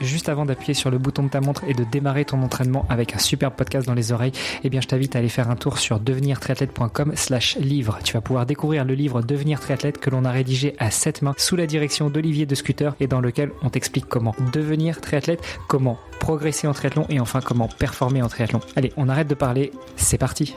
juste avant d'appuyer sur le bouton de ta montre et de démarrer ton entraînement avec un super podcast dans les oreilles, eh bien je t'invite à aller faire un tour sur devenirtriathlète.com/livre. Tu vas pouvoir découvrir le livre Devenir triathlète que l'on a rédigé à 7 mains sous la direction d'Olivier de Scooter et dans lequel on t'explique comment devenir triathlète, comment progresser en triathlon et enfin comment performer en triathlon. Allez, on arrête de parler, c'est parti.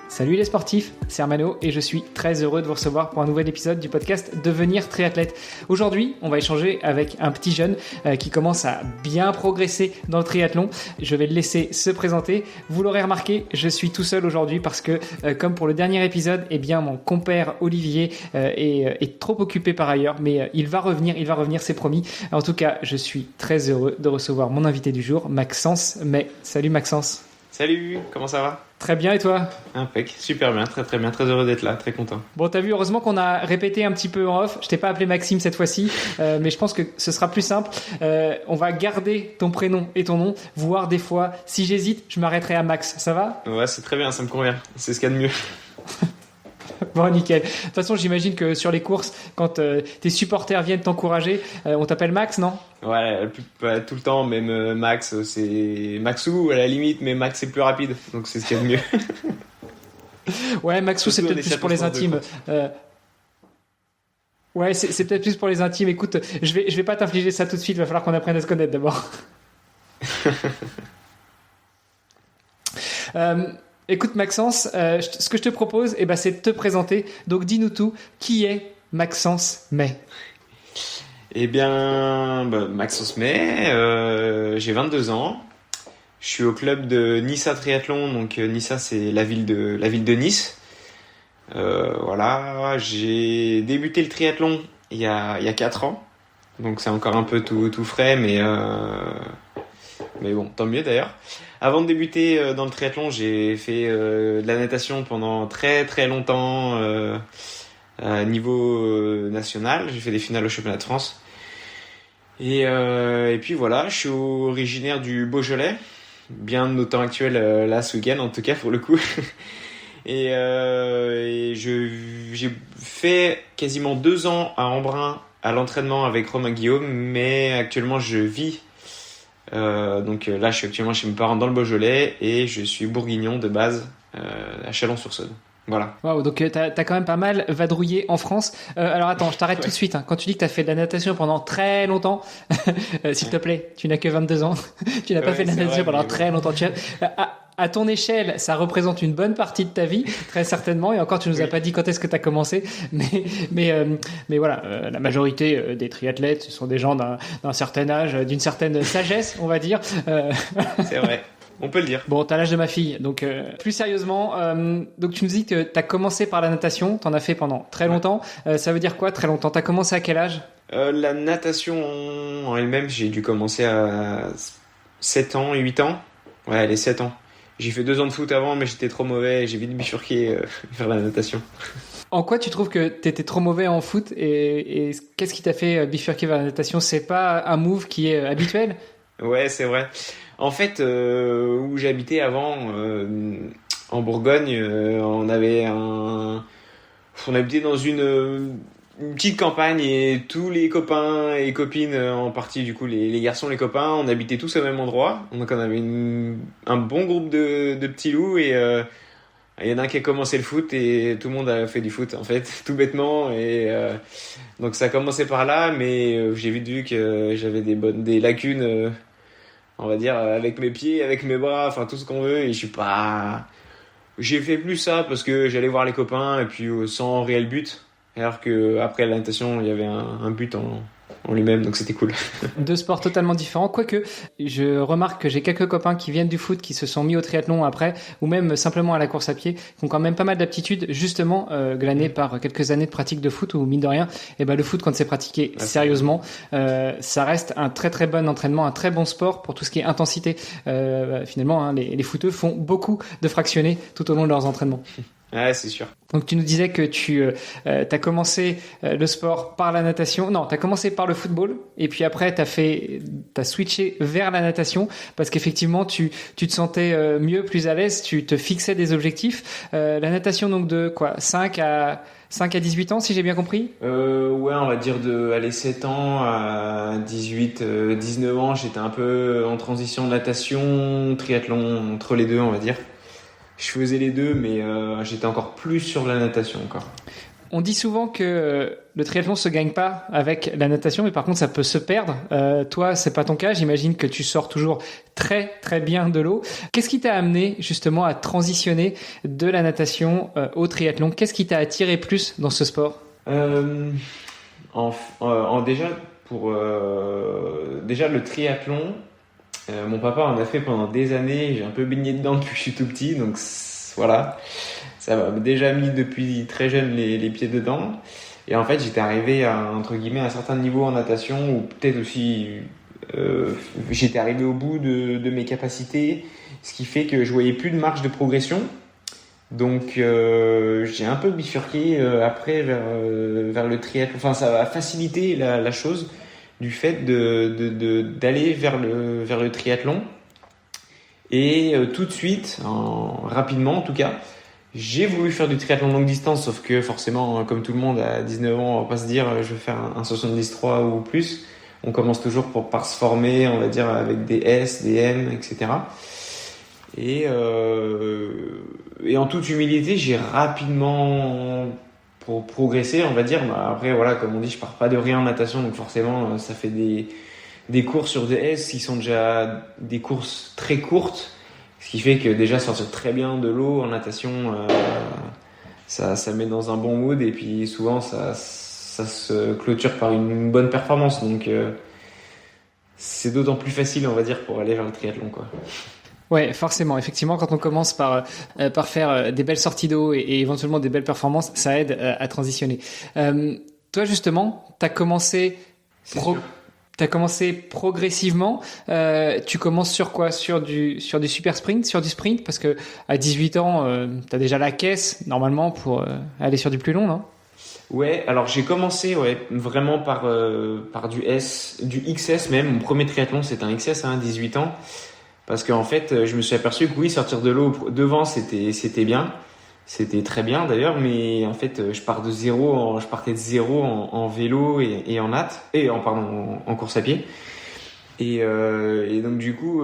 Salut les sportifs, c'est Armano et je suis très heureux de vous recevoir pour un nouvel épisode du podcast Devenir triathlète. Aujourd'hui, on va échanger avec un petit jeune qui commence à bien progresser dans le triathlon. Je vais le laisser se présenter. Vous l'aurez remarqué, je suis tout seul aujourd'hui parce que comme pour le dernier épisode, eh bien mon compère Olivier est trop occupé par ailleurs, mais il va revenir, c'est promis. En tout cas, je suis très heureux de recevoir mon invité du jour, Maxence. Mais salut Maxence. Salut, comment ça va ? Très bien, et toi ? Impec, super bien, très bien, très heureux d'être là, très content. Bon, t'as vu, heureusement qu'on a répété un petit peu en off. Je t'ai pas appelé Maxime cette fois-ci, mais je pense que ce sera plus simple. On va garder ton prénom et ton nom, voire des fois, si j'hésite, je m'arrêterai à Max. Ça va ? Ouais, c'est très bien, ça me convient. C'est ce qu'il y a de mieux. Bon, nickel. De toute façon, j'imagine que sur les courses, quand tes supporters viennent t'encourager, on t'appelle Max, non ? Ouais, pas tout le temps, même Max, c'est Maxou à la limite, mais Max c'est plus rapide, donc c'est ce qu'il y a de mieux. Ouais, Maxou, c'est peut-être plus pour les intimes. Ouais, c'est peut-être plus pour les intimes. Écoute, je vais pas t'infliger ça tout de suite, il va falloir qu'on apprenne à se connaître d'abord. Écoute Maxence, ce que je te propose, c'est de te présenter. Donc dis-nous tout, qui est Maxence May ? Eh bien, Maxence May, j'ai 22 ans. Je suis au club de Nissa Triathlon, donc Nissa c'est la ville de Nice. Voilà, j'ai débuté le triathlon il y a 4 ans, donc c'est encore un peu tout frais, mais bon, tant mieux d'ailleurs. Avant de débuter dans le triathlon, j'ai fait de la natation pendant très très longtemps à niveau national. J'ai fait des finales au championnat de France. Et puis voilà, je suis originaire du Beaujolais, bien de nos temps actuels là ce week-end en tout cas pour le coup. Et j'ai fait quasiment 2 ans à Embrun à l'entraînement avec Romain Guillaume, mais actuellement je vis. Donc là, je suis actuellement chez mes parents dans le Beaujolais et je suis bourguignon de base à Chalon-sur-Saône. Voilà. Waouh, donc t'as quand même pas mal vadrouillé en France. Alors attends, je t'arrête tout de suite. Quand tu dis que t'as fait de la natation pendant très longtemps, s'il te plaît, tu n'as que 22 ans. Tu n'as pas fait de la natation pendant très longtemps. À ton échelle, ça représente une bonne partie de ta vie, très certainement. Et encore, tu nous as pas dit quand est-ce que tu as commencé. Mais voilà, la majorité des triathlètes, ce sont des gens d'un certain âge, d'une certaine sagesse, on va dire. C'est vrai. On peut le dire. Bon, t'as l'âge de ma fille. Donc, plus sérieusement, donc tu nous dis que t'as commencé par la natation. T'en as fait pendant très longtemps. Ça veut dire quoi, très longtemps ? T'as commencé à quel âge ? La natation en elle-même, j'ai dû commencer à 7 ans, 8 ans. Ouais, les 7 ans. J'ai fait 2 ans de foot avant, mais j'étais trop mauvais et j'ai vite bifurqué vers la natation. En quoi tu trouves que t'étais trop mauvais en foot et qu'est-ce qui t'a fait bifurquer vers la natation ? C'est pas un move qui est habituel ? Ouais, c'est vrai. En fait, où j'habitais avant, en Bourgogne, on habitait dans une petite campagne et tous les copains et copines, en partie du coup les garçons, les copains, on habitait tous au même endroit. Donc on avait un bon groupe de petits loups et il y en a un qui a commencé le foot et tout le monde a fait du foot en fait, tout bêtement. Et donc ça a commencé par là, mais j'ai vite vu que j'avais des lacunes. On va dire avec mes pieds, avec mes bras, enfin tout ce qu'on veut, et j'ai fait plus ça parce que j'allais voir les copains et puis sans réel but, alors que après la natation il y avait un but en lui-même, donc c'était cool. 2 sports totalement différents, quoique je remarque que j'ai quelques copains qui viennent du foot, qui se sont mis au triathlon après, ou même simplement à la course à pied, qui ont quand même pas mal d'aptitudes, justement glanées par quelques années de pratique de foot, où mine de rien, le foot quand c'est pratiqué sérieusement, ça reste un très très bon entraînement, un très bon sport pour tout ce qui est intensité. Finalement, les footeux font beaucoup de fractionnés tout au long de leurs entraînements. Ouais, c'est sûr. Donc tu nous disais que tu as commencé le sport par la natation. Non, tu as commencé par le football et puis après t'as switché vers la natation parce qu'effectivement tu te sentais mieux, plus à l'aise, tu te fixais des objectifs. La natation donc de quoi 5 à 5 à 18 ans, si j'ai bien compris? Ouais, on va dire de aller 7 ans à 18, 19 ans, j'étais un peu en transition de natation, triathlon, entre les deux, on va dire. Je faisais les deux, mais j'étais encore plus sur la natation encore. On dit souvent que le triathlon se gagne pas avec la natation, mais par contre ça peut se perdre. Toi, c'est pas ton cas. J'imagine que tu sors toujours très très bien de l'eau. Qu'est-ce qui t'a amené justement à transitionner de la natation au triathlon? Qu'est-ce qui t'a attiré plus dans ce sport? Déjà déjà le triathlon, mon papa en a fait pendant des années. J'ai un peu baigné dedans depuis que je suis tout petit, donc voilà. Ça m'a déjà mis depuis très jeune les pieds dedans. Et en fait, j'étais arrivé à, entre guillemets, un certain niveau en natation, ou peut-être aussi, j'étais arrivé au bout de mes capacités, ce qui fait que je voyais plus de marge de progression. Donc, j'ai un peu bifurqué après vers le triathlon. Enfin, ça a facilité la chose du fait d'aller vers le triathlon. Et tout de suite, rapidement en tout cas, j'ai voulu faire du triathlon longue distance, sauf que forcément, comme tout le monde à 19 ans, on va pas se dire je vais faire un 73 ou plus. On commence toujours par se former, on va dire, avec des S, des M, etc. Et en toute humilité, j'ai rapidement pour progresser, on va dire. Après, voilà, comme on dit, je pars pas de rien en natation, donc forcément, ça fait des courses sur des S qui sont déjà des courses très courtes. Ce qui fait que déjà sortir très bien de l'eau en natation, ça met dans un bon mood, et puis souvent ça se clôture par une bonne performance. Donc c'est d'autant plus facile, on va dire, pour aller vers le triathlon, quoi. Ouais, forcément. Effectivement, quand on commence par faire des belles sorties d'eau et éventuellement des belles performances, ça aide à transitionner. Toi, justement, t'as commencé progressivement. Tu commences sur quoi? Sur du super sprint, sur du sprint? Parce que à 18 ans, t'as déjà la caisse, normalement, pour aller sur du plus long, non? Ouais, alors j'ai commencé vraiment par du XS même. Mon premier triathlon, c'était un XS, 18 ans. Parce qu'en fait, je me suis aperçu que oui, sortir de l'eau devant, c'était bien. C'était très bien d'ailleurs, mais en fait, je partais de zéro en vélo et en en course à pied. Et donc du coup,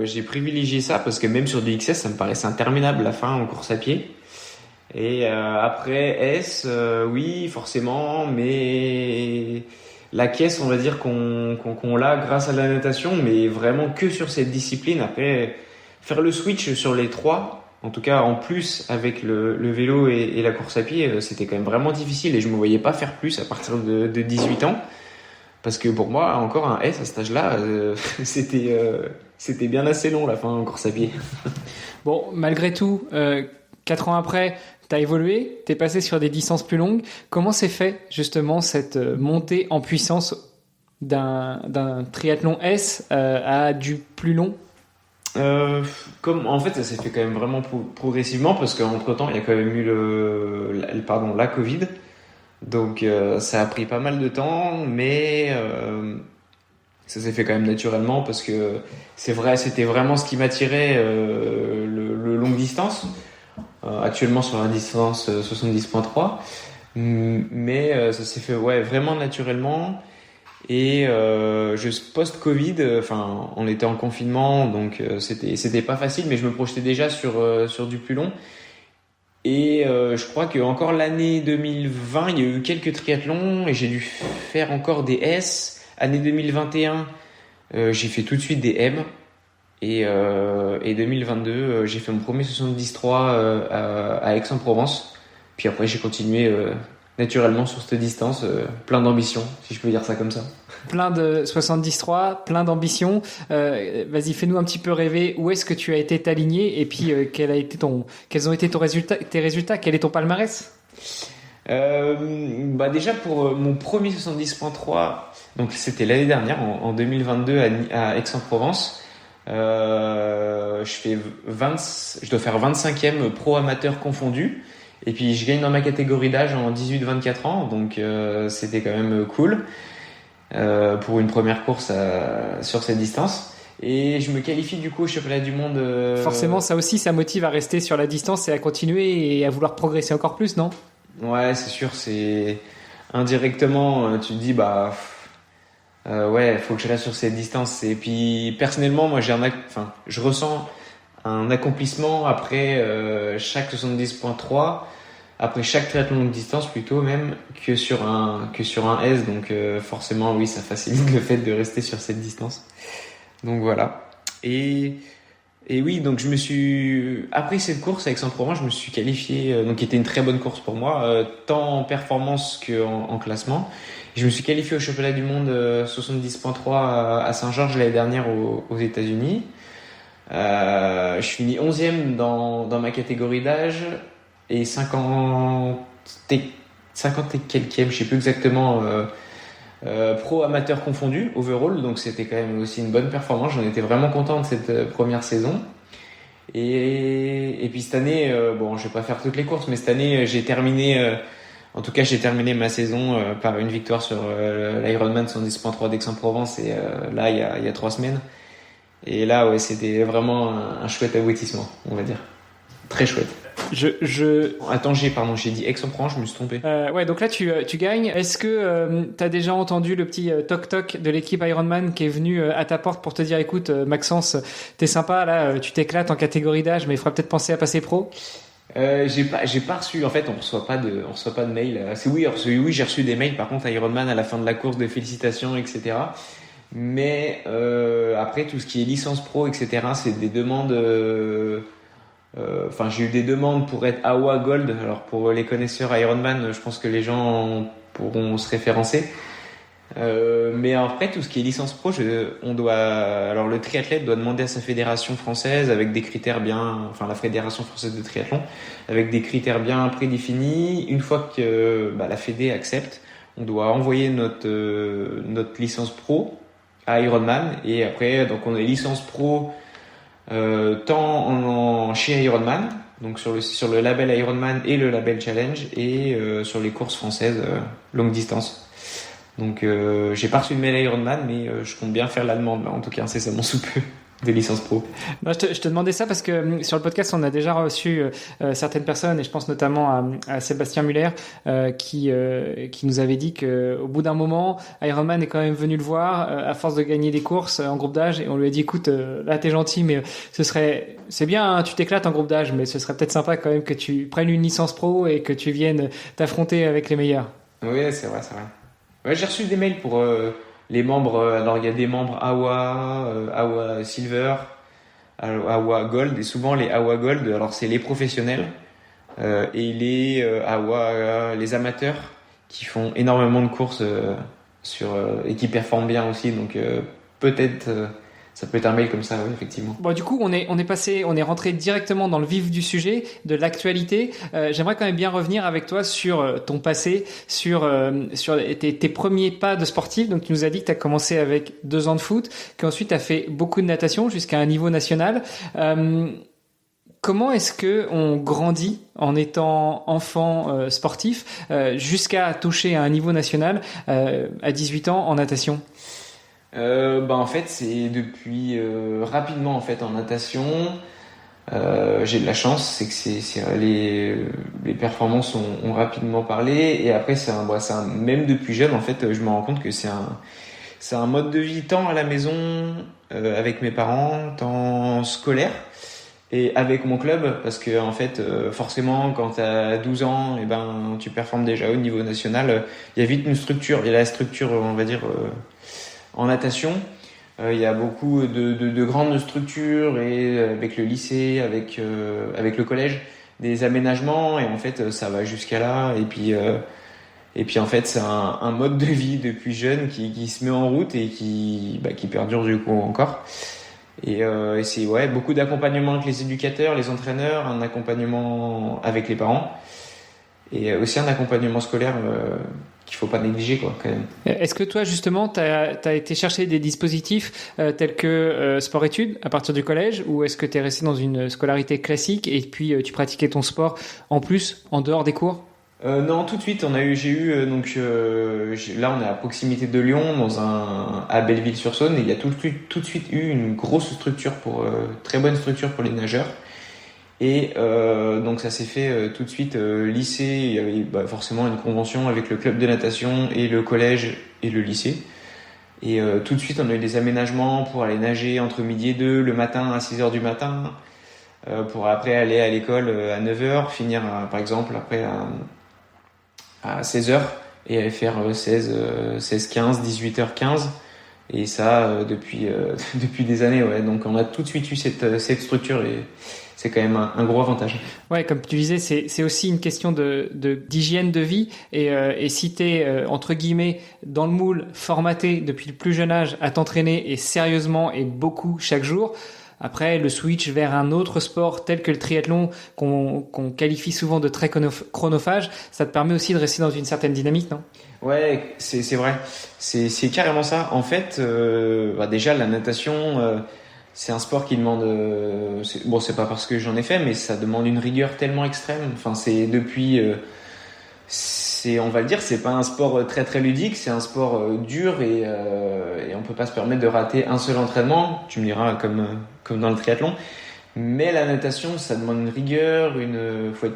j'ai privilégié ça parce que même sur du XS, ça me paraissait interminable la fin en course à pied. Et après S, oui, forcément, mais la caisse, on va dire qu'on l'a grâce à la natation, mais vraiment que sur cette discipline. Après, faire le switch sur les trois, en tout cas en plus avec le vélo et la course à pied, c'était quand même vraiment difficile, et je me voyais pas faire plus à partir de 18 ans. Parce que pour moi, encore un S à cet âge-là, c'était bien assez long la fin en course à pied. Bon, malgré tout, 4 ans après, t'as évolué, t'es passé sur des distances plus longues. Comment s'est fait justement cette montée en puissance d'un triathlon S à du plus long? En fait, ça s'est fait quand même vraiment progressivement, parce qu'entre temps, il y a quand même eu la Covid. Donc ça a pris pas mal de temps, mais ça s'est fait quand même naturellement, parce que c'est vrai, c'était vraiment ce qui m'attirait, le longue distance. Actuellement sur la distance 70.3, mais ça s'est fait vraiment naturellement. Et post-Covid, on était en confinement, donc c'était pas facile, mais je me projetais déjà sur du plus long. Et je crois que encore l'année 2020, il y a eu quelques triathlons et j'ai dû faire encore des S. Année 2021, j'ai fait tout de suite des M. Et 2022, j'ai fait mon premier 73 à Aix-en-Provence. Puis après, j'ai continué naturellement sur cette distance, plein d'ambition, si je peux dire ça comme ça. Plein de 73, plein d'ambition. Vas-y, fais-nous un petit peu rêver. Où est-ce que tu as été t'aligner, et puis quels ont été tes résultats? Quel est ton palmarès? Déjà pour mon premier 70.3, donc c'était l'année dernière, en 2022 à Aix-en-Provence. Je dois faire 25e pro amateur confondu, et puis je gagne dans ma catégorie d'âge en 18-24 ans, donc c'était quand même cool pour une première course sur cette distance, et je me qualifie du coup au championnat du monde. Forcément, ça aussi, ça motive à rester sur la distance et à continuer et à vouloir progresser encore plus, non? Ouais, c'est sûr, c'est indirectement, tu te dis, ouais, faut que je reste sur cette distance. Et puis, personnellement, moi, je ressens un accomplissement après chaque 70.3, après chaque triathlon longue distance plutôt même, que sur un S. Donc, forcément, oui, ça facilite le fait de rester sur cette distance. Donc, voilà. Et oui, donc après cette course à Aix-en-Provence, je me suis qualifié, donc qui était une très bonne course pour moi, tant en performance qu'en classement. Je me suis qualifié au championnat du monde 70.3 à Saint-Georges l'année dernière aux États-Unis. Je finis 11e dans ma catégorie d'âge et 50 et quelquième, je sais plus exactement, pro amateur confondu, overall, donc c'était quand même aussi une bonne performance. J'en étais vraiment content de cette première saison. Et puis cette année, bon, je vais pas faire toutes les courses, mais cette année, j'ai terminé ma saison par une victoire sur l'Ironman 110.3 d'Aix-en-Provence, et là, il y a 3 semaines. Et là, ouais, c'était vraiment un chouette aboutissement, on va dire. Très chouette. Attends, j'ai dit Aix-en-Provence, je me suis trompé. Ouais, donc là tu gagnes. Est-ce que tu as déjà entendu le petit toc-toc de l'équipe Ironman qui est venu à ta porte pour te dire, écoute, Maxence, t'es sympa, là, tu t'éclates en catégorie d'âge, mais il faudra peut-être penser à passer pro? J'ai pas reçu. En fait, on reçoit pas de mail. Oui, j'ai reçu des mails. Par contre, à Ironman à la fin de la course, de félicitations, etc. Mais après, tout ce qui est licence pro, etc., c'est des demandes. J'ai eu des demandes pour être AWA Gold. Alors pour les connaisseurs Ironman, je pense que les gens pourront se référencer. Mais après, tout ce qui est licence pro, alors le triathlète doit demander à sa fédération française avec des critères la fédération française de triathlon, avec des critères bien prédéfinis. Une fois que la fédé accepte, on doit envoyer notre licence pro à Ironman, et après, donc on a licence pro tant chez Ironman, donc sur le label Ironman et le label Challenge, et sur les courses françaises longue distance. Donc j'ai pas reçu de mail Ironman, mais je compte bien faire la demande là, en tout cas incessamment sous peu, des licences pro. Non, je te demandais ça parce que sur le podcast on a déjà reçu certaines personnes, et je pense notamment à Sébastien Muller qui nous avait dit que au bout d'un moment Ironman est quand même venu le voir à force de gagner des courses en groupe d'âge, et on lui a dit, écoute, là t'es gentil, mais c'est bien, hein, tu t'éclates en groupe d'âge, mais ce serait peut-être sympa quand même que tu prennes une licence pro et que tu viennes t'affronter avec les meilleurs. Oui, c'est vrai. Ouais, j'ai reçu des mails pour les membres. Alors il y a des membres AWA Silver, AWA Gold, et souvent les AWA Gold, alors c'est les professionnels et les AWA, les amateurs qui font énormément de courses et qui performent bien aussi. Donc peut-être ça peut être un mail comme ça, oui, effectivement. Bon, du coup, on est rentré directement dans le vif du sujet, de l'actualité. J'aimerais quand même bien revenir avec toi sur ton passé, sur tes premiers pas de sportif. Donc, tu nous as dit que tu as commencé avec 2 ans de foot, qu'ensuite tu as fait beaucoup de natation jusqu'à un niveau national. Comment est-ce que on grandit en étant enfant sportif jusqu'à toucher à un niveau national à 18 ans en natation? En fait, c'est depuis rapidement en fait en natation. J'ai de la chance, c'est que les performances ont rapidement parlé, et après même depuis jeune en fait, je me rends compte que c'est un mode de vie tant à la maison avec mes parents, tant scolaire, et avec mon club, parce que en fait forcément quand t'as 12 ans, et tu performes déjà au niveau national. Il y a vite une structure, il y a la structure, on va dire, en natation. Il y a beaucoup de grandes structures, et avec le lycée, avec le collège, des aménagements, et en fait ça va jusqu'à là, et puis en fait c'est un mode de vie depuis jeune qui se met en route et qui perdure du coup encore. Et c'est beaucoup d'accompagnement avec les éducateurs, les entraîneurs, un accompagnement avec les parents, et aussi un accompagnement scolaire qu'il faut pas négliger, quoi, quand même. Est-ce que toi justement t'as été chercher des dispositifs tels que sport-études à partir du collège, ou est-ce que t'es resté dans une scolarité classique et puis tu pratiquais ton sport en plus en dehors des cours? Non, tout de suite là on est à proximité de Lyon, à Belleville-sur-Saône, et il y a tout de suite eu une grosse structure très bonne structure pour les nageurs. Et donc ça s'est fait tout de suite lycée. Il y avait forcément une convention avec le club de natation et le collège et le lycée. Et tout de suite, on a eu des aménagements pour aller nager entre midi et 2, le matin à 6h du matin, pour après aller à l'école à 9h, finir par exemple après à 16h et aller faire 16h15, 18h15. Et ça depuis des années, ouais. Donc on a tout de suite eu cette structure et c'est quand même un gros avantage. Ouais, comme tu disais, c'est aussi une question d'hygiène de vie et si t'es entre guillemets dans le moule, formaté depuis le plus jeune âge à t'entraîner et sérieusement et beaucoup chaque jour. Après, le switch vers un autre sport tel que le triathlon qu'on qualifie souvent de très chronophage, ça te permet aussi de rester dans une certaine dynamique, non? Ouais, c'est vrai. C'est carrément ça. En fait, déjà la natation, c'est un sport qui demande. C'est pas parce que j'en ai fait, mais ça demande une rigueur tellement extrême. Enfin, c'est depuis. On va le dire, c'est pas un sport très très ludique. C'est un sport dur et on peut pas se permettre de rater un seul entraînement. Tu me diras comme dans le triathlon. Mais la natation, ça demande une rigueur, faut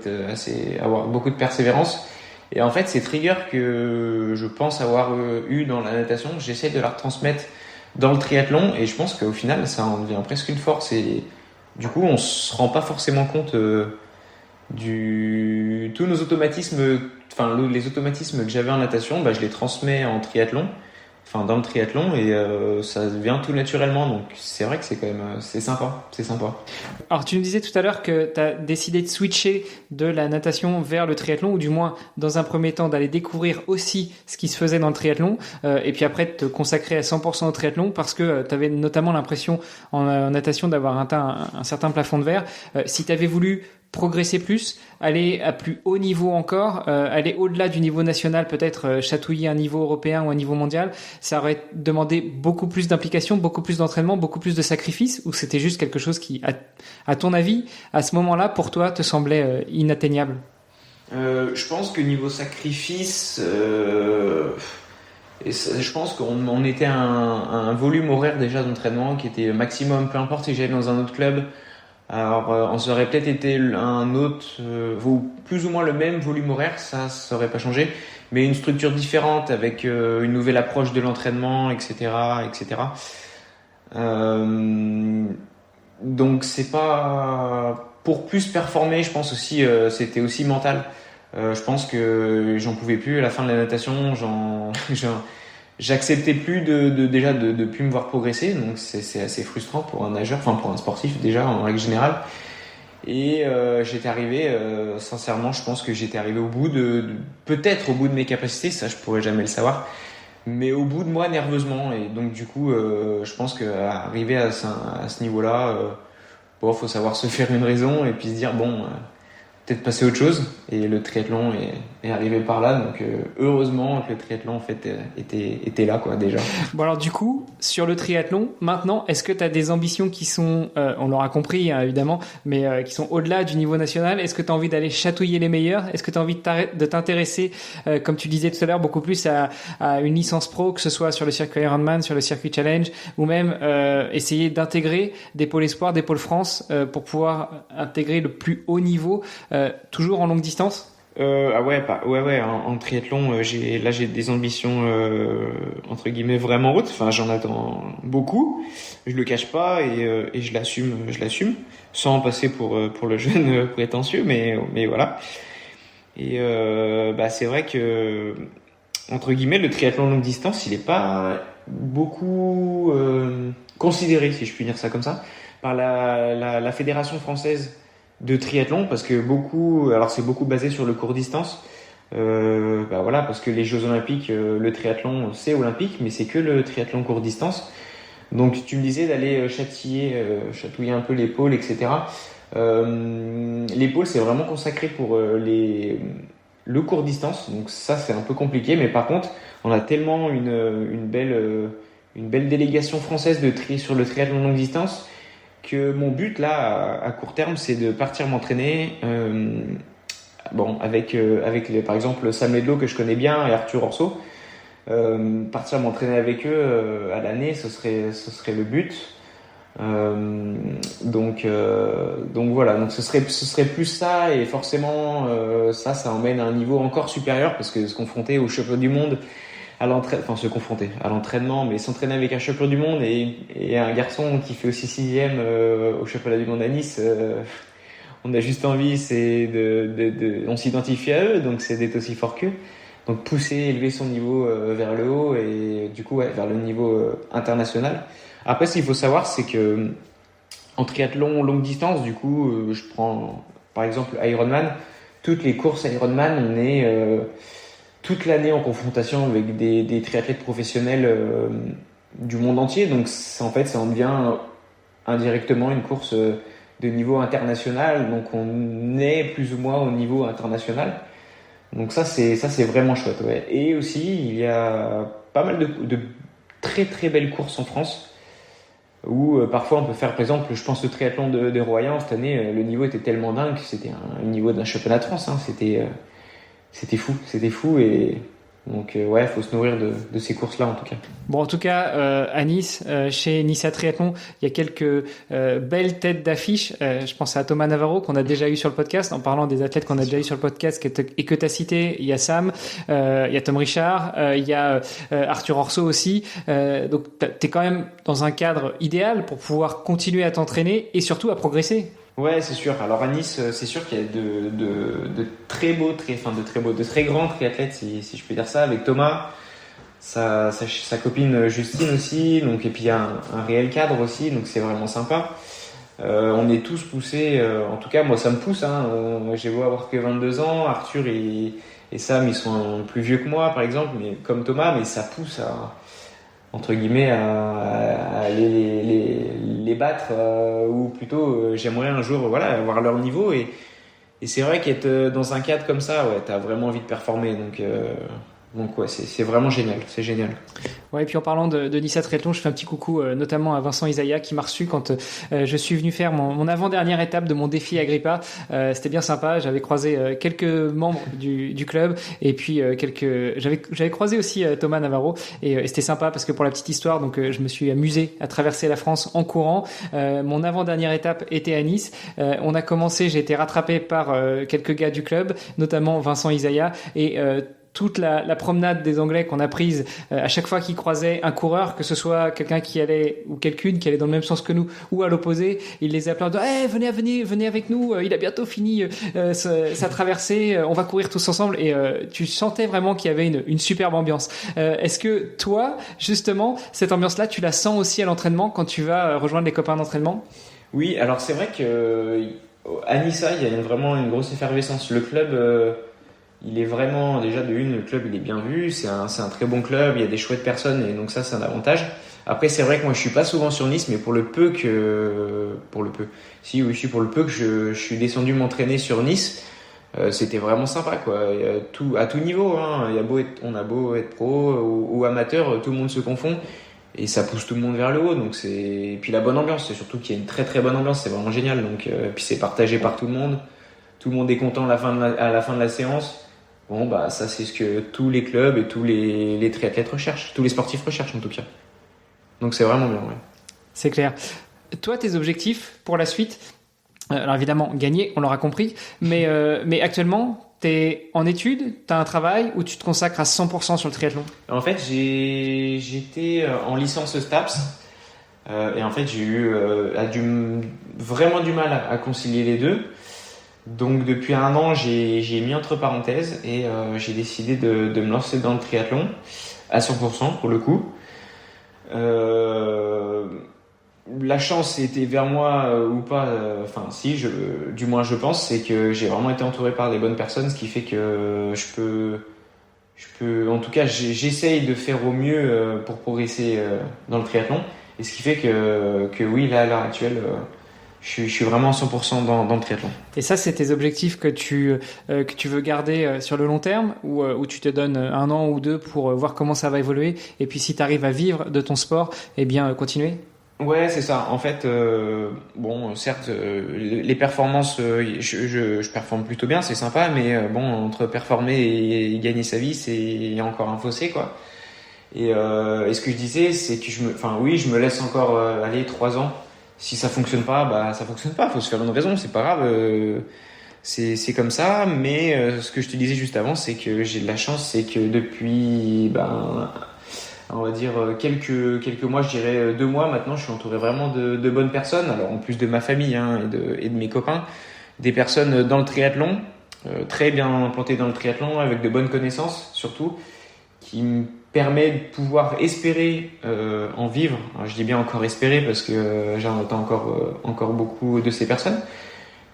avoir beaucoup de persévérance. Et en fait, cette rigueur que je pense avoir eue dans la natation, j'essaie de la retransmettre dans le triathlon et je pense qu'au final, ça en devient presque une force et du coup, on se rend pas forcément compte tous nos automatismes, les automatismes que j'avais en natation, je les transmets en triathlon, dans le triathlon et ça vient tout naturellement. Donc c'est vrai que c'est quand même c'est sympa. Alors tu me disais tout à l'heure que tu as décidé de switcher de la natation vers le triathlon ou du moins dans un premier temps d'aller découvrir aussi ce qui se faisait dans le triathlon et puis après de te consacrer à 100% au triathlon parce que tu avais notamment l'impression en natation d'avoir atteint un certain plafond de verre. Si tu avais voulu progresser plus, aller à plus haut niveau encore, aller au-delà du niveau national, peut-être chatouiller un niveau européen ou un niveau mondial, ça aurait demandé beaucoup plus d'implication, beaucoup plus d'entraînement, beaucoup plus de sacrifices, ou c'était juste quelque chose qui, à ton avis, à ce moment-là, pour toi, te semblait inatteignable? Je pense que niveau sacrifice, je pense qu'on était à un volume horaire déjà d'entraînement qui était maximum, peu importe si j'allais dans un autre club. Alors, on aurait peut-être été un autre, ou plus ou moins le même volume horaire, ça aurait pas changé, mais une structure différente avec une nouvelle approche de l'entraînement, etc., etc. Donc c'est pas pour plus performer, je pense aussi, c'était aussi mental. Je pense que j'en pouvais plus à la fin de la natation, j'acceptais plus de plus me voir progresser, donc c'est assez frustrant pour un nageur, pour un sportif déjà en règle générale. Et j'étais arrivé, sincèrement, je pense que j'étais arrivé peut-être au bout de mes capacités, ça je pourrais jamais le savoir, mais au bout de moi nerveusement. Et donc du coup, je pense qu'arriver à ce niveau-là, faut savoir se faire une raison et puis se dire peut-être passer à autre chose, et le triathlon est arrivé par là, donc heureusement que le triathlon en fait était là quoi déjà. Bon alors du coup sur le triathlon maintenant, est-ce que tu as des ambitions qui sont on l'aura compris hein, évidemment, mais qui sont au-delà du niveau national? Est-ce que tu as envie d'aller chatouiller les meilleurs? Est-ce que tu as envie de t'intéresser comme tu disais tout à l'heure beaucoup plus à une licence pro, que ce soit sur le circuit Ironman, sur le circuit Challenge, ou même essayer d'intégrer des pôles espoirs, des pôles France pour pouvoir intégrer le plus haut niveau toujours en longue distance? Ouais, en triathlon, j'ai des ambitions entre guillemets vraiment hautes. Enfin, j'en attends beaucoup. Je le cache pas et je l'assume, sans passer pour le jeune prétentieux, mais voilà. Et c'est vrai que entre guillemets, le triathlon longue distance, il est pas beaucoup considéré, si je puis dire ça comme ça, par la fédération française de triathlon, parce que c'est beaucoup basé sur le court distance, parce que les Jeux Olympiques, le triathlon c'est olympique, mais c'est que le triathlon court distance. Donc tu me disais d'aller chatouiller un peu les pôles, etc. Les pôles c'est vraiment consacré pour le court distance, donc ça c'est un peu compliqué, mais par contre on a tellement une belle délégation française sur le triathlon longue distance que mon but là à court terme c'est de partir m'entraîner avec par exemple Sam Ledlow que je connais bien et Arthur Orso, partir m'entraîner avec eux à l'année, ce serait le but. Donc voilà, donc ce serait plus ça, et forcément ça emmène à un niveau encore supérieur, parce que se confronter au champion du monde se confronter à l'entraînement, mais s'entraîner avec un champion du monde et un garçon qui fait aussi 6e au championnat du monde à Nice, on a juste envie, c'est on s'identifie à eux, donc c'est d'être aussi fort qu'eux. Donc pousser, élever son niveau vers le haut, et du coup vers le niveau international. Après, ce qu'il faut savoir, c'est que en triathlon longue distance, du coup, je prends par exemple Ironman. Toutes les courses Ironman, on est toute l'année en confrontation avec des triathlètes professionnels du monde entier. Donc en fait, ça en devient indirectement une course de niveau international. Donc on est plus ou moins au niveau international. Donc ça c'est vraiment chouette, ouais. Et aussi, il y a pas mal de très très belles courses en France, où parfois on peut faire, par exemple, je pense, le triathlon de Royan cette année, le niveau était tellement dingue que c'était un niveau d'un championnat de France, hein. C'était fou, et donc ouais, faut se nourrir de ces courses-là en tout cas. Bon, en tout cas, à Nice, chez Nissa Triathlon, il y a quelques belles têtes d'affiche. Je pense à Thomas Navarro, qu'on a déjà eu sur le podcast. En parlant des athlètes qu'on a déjà eu sur le podcast et que tu as cité, il y a Sam, il y a Tom Richard, il y a Arthur Orso aussi. Donc, tu es quand même dans un cadre idéal pour pouvoir continuer à t'entraîner et surtout à progresser. Ouais, c'est sûr. Alors à Nice, c'est sûr qu'il y a de très grands triathlètes, si je peux dire ça, avec Thomas, sa copine Justine aussi, donc, et puis il y a un réel cadre aussi, donc c'est vraiment sympa. On est tous poussés, en tout cas moi ça me pousse, hein. Moi j'ai beau avoir que 22 ans, Arthur et Sam ils sont plus vieux que moi par exemple, mais comme Thomas, mais ça pousse à, entre guillemets, à aller les battre, ou plutôt j'aimerais un jour avoir leur niveau, et c'est vrai qu'être dans un cadre comme ça, ouais, t'as vraiment envie de performer, donc ouais, c'est vraiment génial, c'est génial. Ouais, et puis en parlant de Nissa Triathlon, je fais un petit coucou notamment à Vincent Isaiah qui m'a reçu quand je suis venu faire mon avant-dernière étape de mon défi Agrippa. C'était bien sympa, j'avais croisé quelques membres du club, et puis j'avais croisé aussi Thomas Navarro, et c'était sympa parce que, pour la petite histoire, donc je me suis amusé à traverser la France en courant. Mon avant-dernière étape était à Nice. On a commencé, j'ai été rattrapé par quelques gars du club, notamment Vincent Isaiah, et toute la promenade des Anglais qu'on a prise à chaque fois qu'ils croisaient un coureur, que ce soit quelqu'un qui allait ou quelqu'une qui allait dans le même sens que nous ou à l'opposé, ils les appelaient en disant hey, venez avec nous, il a bientôt fini sa traversée, on va courir tous ensemble, et tu sentais vraiment qu'il y avait une superbe ambiance. Est-ce que toi, justement, cette ambiance-là, tu la sens aussi à l'entraînement quand tu vas rejoindre les copains d'entraînement? Oui, alors c'est vrai que à Nissa, il y a vraiment une grosse effervescence. Le club, il est vraiment, déjà le club il est bien vu, c'est un très bon club, il y a des chouettes personnes, et donc ça c'est un avantage. Après c'est vrai que moi je suis pas souvent sur Nice, mais pour le peu que je suis descendu m'entraîner sur Nice, c'était vraiment sympa quoi. À tout niveau, hein. On a beau être pro ou amateur, tout le monde se confond et ça pousse tout le monde vers le haut. Donc et puis la bonne ambiance, c'est surtout qu'il y a une très très bonne ambiance, c'est vraiment génial. Donc puis c'est partagé par tout le monde. Tout le monde est content à la fin de la séance. Bon, bah, ça, c'est ce que tous les clubs et tous les triathlètes recherchent. Tous les sportifs recherchent, en tout cas. Donc, c'est vraiment bien, ouais. C'est clair. Toi, tes objectifs pour la suite, alors évidemment, gagner, on l'aura compris, mais actuellement, t'es en études, t'as un travail, ou tu te consacres à 100% sur le triathlon? En fait, j'étais en licence STAPS, et en fait, j'ai eu vraiment du mal à concilier les deux. Donc depuis un an, j'ai mis entre parenthèses, et j'ai décidé de me lancer dans le triathlon à 100% pour le coup. La chance était vers moi ou pas, du moins je pense, c'est que j'ai vraiment été entouré par des bonnes personnes, ce qui fait que je peux, en tout cas j'essaye de faire au mieux pour progresser dans le triathlon, et ce qui fait que oui, là à l'heure actuelle, je suis vraiment à 100% dans le triathlon. Et ça, c'est tes objectifs que tu veux garder sur le long terme, ou tu te donnes un an ou deux pour voir comment ça va évoluer, et puis si tu arrives à vivre de ton sport, eh bien continuer? Ouais, c'est ça. En fait, certes, les performances, je performe plutôt bien, c'est sympa, mais entre performer et gagner sa vie, il y a encore un fossé, quoi. Et ce que je disais, c'est que je me laisse encore aller 3 ans Si ça fonctionne pas, bah ça fonctionne pas. Faut se faire une raison, c'est pas grave. C'est comme ça. Mais ce que je te disais juste avant, c'est que j'ai de la chance, c'est que depuis, on va dire quelques mois, je dirais 2 mois maintenant, je suis entouré vraiment de bonnes personnes. Alors en plus de ma famille et de mes copains, des personnes dans le triathlon, très bien implantées dans le triathlon, avec de bonnes connaissances surtout, qui me permet de pouvoir espérer en vivre. Alors, je dis bien encore espérer parce que j'en entends encore beaucoup de ces personnes,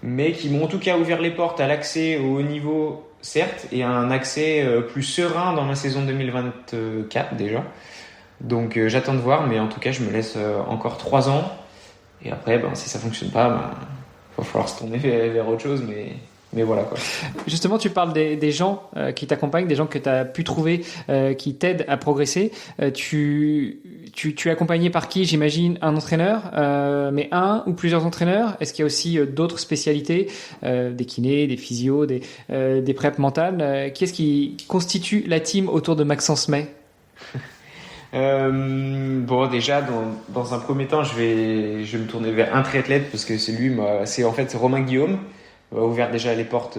mais qui m'ont en tout cas ouvert les portes à l'accès au haut niveau, certes, et à un accès plus serein dans ma saison 2024 déjà. Donc j'attends de voir, mais en tout cas je me laisse encore 3 ans, et après si ça fonctionne pas, va falloir se tourner vers autre chose, mais voilà quoi. Justement, tu parles des gens qui t'accompagnent, des gens que tu as pu trouver qui t'aident à progresser. Tu es accompagné par qui? J'imagine un entraîneur, mais un ou plusieurs entraîneurs? Est-ce qu'il y a aussi d'autres spécialités, des kinés, des physios, des prep mentales? Qui est-ce qui constitue la team autour de Maxence May? Déjà dans un premier temps, je vais me tourner vers un triathlète parce que c'est Romain Guillaume. M'a ouvert déjà les portes,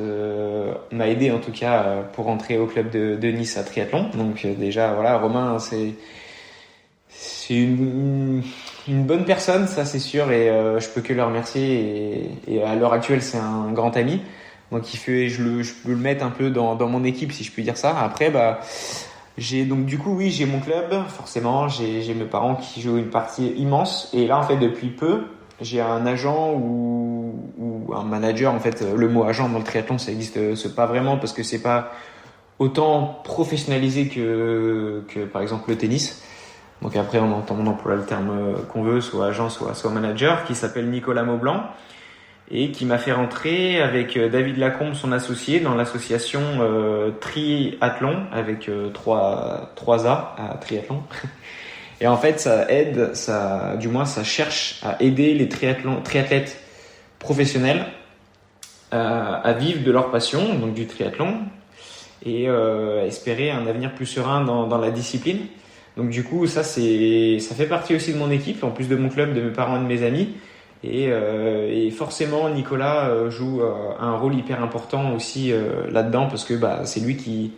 m'a aidé en tout cas pour entrer au club de Nice à triathlon. Donc déjà voilà, Romain c'est une bonne personne, ça c'est sûr, et je peux que le remercier, et à l'heure actuelle c'est un grand ami. Donc je peux le mettre un peu dans mon équipe si je puis dire ça. Après j'ai mon club, forcément, j'ai mes parents qui jouent une partie immense, et là en fait depuis peu j'ai un agent ou un manager. En fait, le mot agent dans le triathlon, ça existe pas vraiment parce que c'est pas autant professionnalisé que par exemple le tennis. Donc après, on emploie le terme qu'on veut, soit agent, soit manager, qui s'appelle Nicolas Maublanc et qui m'a fait rentrer avec David Lacombe, son associé, dans l'association Triathlon avec 3 A à triathlon. Et en fait, ça cherche à aider les triathlètes professionnels à vivre de leur passion, donc du triathlon, et espérer un avenir plus serein dans la discipline. Donc du coup, ça fait partie aussi de mon équipe, en plus de mon club, de mes parents et de mes amis. Et forcément, Nicolas joue un rôle hyper important aussi là-dedans, parce que c'est lui qui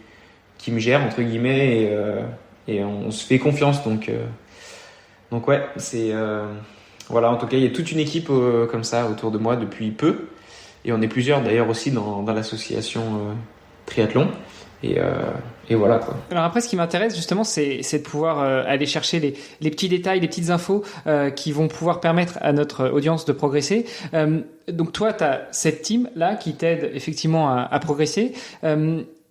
me gère, entre guillemets, et on se fait confiance. Donc ouais, voilà, en tout cas, il y a toute une équipe comme ça autour de moi depuis peu, et on est plusieurs d'ailleurs aussi dans l'association triathlon, et voilà quoi. Alors après, ce qui m'intéresse justement, c'est de pouvoir aller chercher les petits détails, les petites infos qui vont pouvoir permettre à notre audience de progresser. Donc toi, tu as cette team là qui t'aide effectivement à progresser.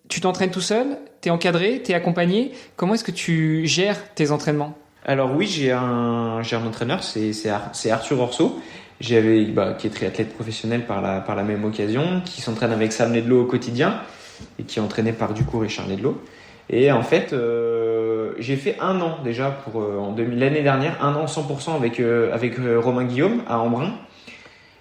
Tu t'entraînes tout seul? T'es encadré? T'es accompagné? Comment est-ce que tu gères tes entraînements? Alors oui, j'ai un entraîneur, c'est Arthur Orso, qui est triathlète professionnel par la même occasion, qui s'entraîne avec Sam Ledlow au quotidien et qui est entraîné par du coup Richard Ledlow. Et en fait, j'ai fait 1 an déjà l'année dernière, 1 an 100% avec Romain Guillaume à Embrun.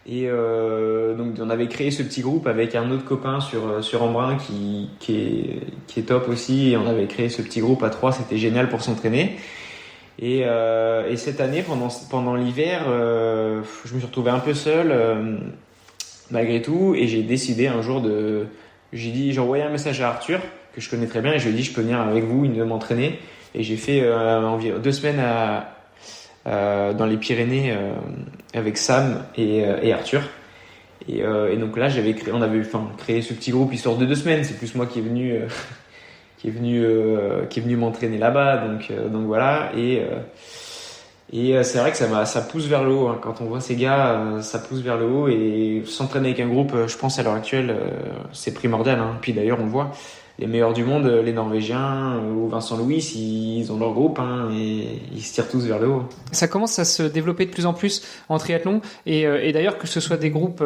Et donc on avait créé ce petit groupe avec un autre copain sur Embrun qui est top aussi, et on avait créé ce petit groupe à 3, c'était génial pour s'entraîner. Et cette année, pendant l'hiver, je me suis retrouvé un peu seul malgré tout, et j'ai décidé un jour j'ai envoyé un message à Arthur que je connais très bien, et je lui ai dit je peux venir avec vous m'entraîner. Et j'ai fait environ 2 semaines dans les Pyrénées avec Sam et Arthur. Et donc là on avait créé ce petit groupe histoire de 2 semaines. C'est plus moi qui est venu m'entraîner là-bas. Donc voilà. Et c'est vrai que ça pousse vers le haut, hein. Quand on voit ces gars, ça pousse vers le haut, et s'entraîner avec un groupe, je pense à l'heure actuelle, c'est primordial, hein. Puis d'ailleurs, on voit les meilleurs du monde, les Norvégiens ou Vincent Louis, ils ont leur groupe, hein, et ils se tirent tous vers le haut. Ça commence à se développer de plus en plus en triathlon, et d'ailleurs que ce soit des groupes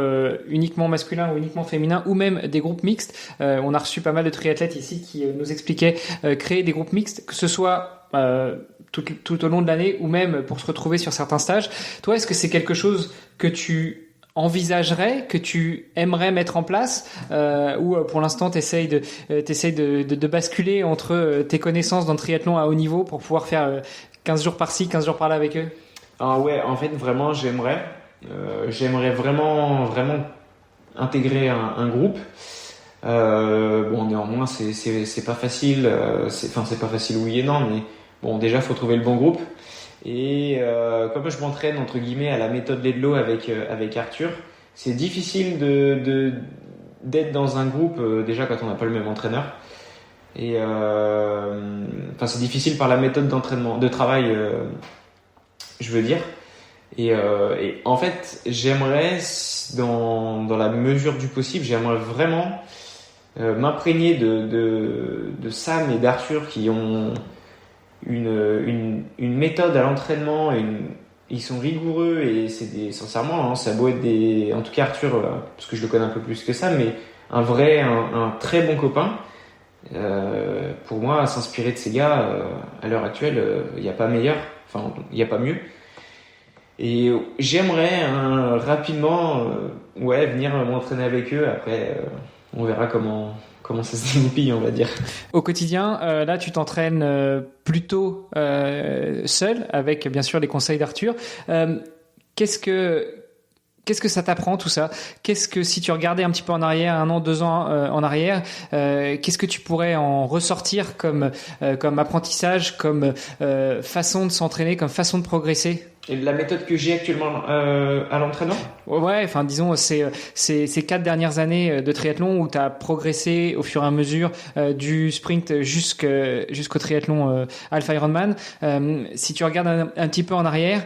uniquement masculins ou uniquement féminins, ou même des groupes mixtes. On a reçu pas mal de triathlètes ici qui nous expliquaient créer des groupes mixtes, que ce soit tout au long de l'année, ou même pour se retrouver sur certains stages. Toi, est-ce que c'est quelque chose que tu envisagerais, que tu aimerais mettre en place, ou pour l'instant t'essayes de basculer entre tes connaissances dans le triathlon à haut niveau pour pouvoir faire 15 jours par-ci, 15 jours par-là avec eux? Ah ouais, en fait vraiment j'aimerais, J'aimerais vraiment intégrer un groupe. Bon, néanmoins, c'est pas facile. C'est pas facile, oui et non, mais bon, déjà, faut trouver le bon groupe. Et comme je m'entraîne entre guillemets à la méthode Ledlow avec Arthur, c'est difficile d'être dans un groupe déjà quand on n'a pas le même entraîneur. Et c'est difficile par la méthode d'entraînement, de travail, je veux dire. Et en fait, j'aimerais, dans la mesure du possible, j'aimerais vraiment m'imprégner de Sam et d'Arthur qui ont une méthode à l'entraînement. Ils sont rigoureux et sincèrement, hein, ça a beau être en tout cas Arthur, parce que je le connais un peu plus que ça, mais un très bon copain. Pour moi, s'inspirer de ces gars, à l'heure actuelle, il n'y a pas meilleur, enfin, il n'y a pas mieux. Et j'aimerais rapidement venir m'entraîner avec eux. Après, on verra comment ça se dégoupille, on va dire. Au quotidien, là, tu t'entraînes plutôt seul, avec bien sûr les conseils d'Arthur. Qu'est-ce que ça t'apprend tout ça? Si tu regardais un petit peu en arrière, 1 an, 2 ans en arrière, qu'est-ce que tu pourrais en ressortir comme apprentissage, comme façon de s'entraîner, comme façon de progresser? Et la méthode que j'ai actuellement à l'entraînement? Ouais, enfin disons ces 4 dernières années de triathlon où tu as progressé au fur et à mesure du sprint jusqu'au triathlon Alpha Ironman. Si tu regardes un petit peu en arrière,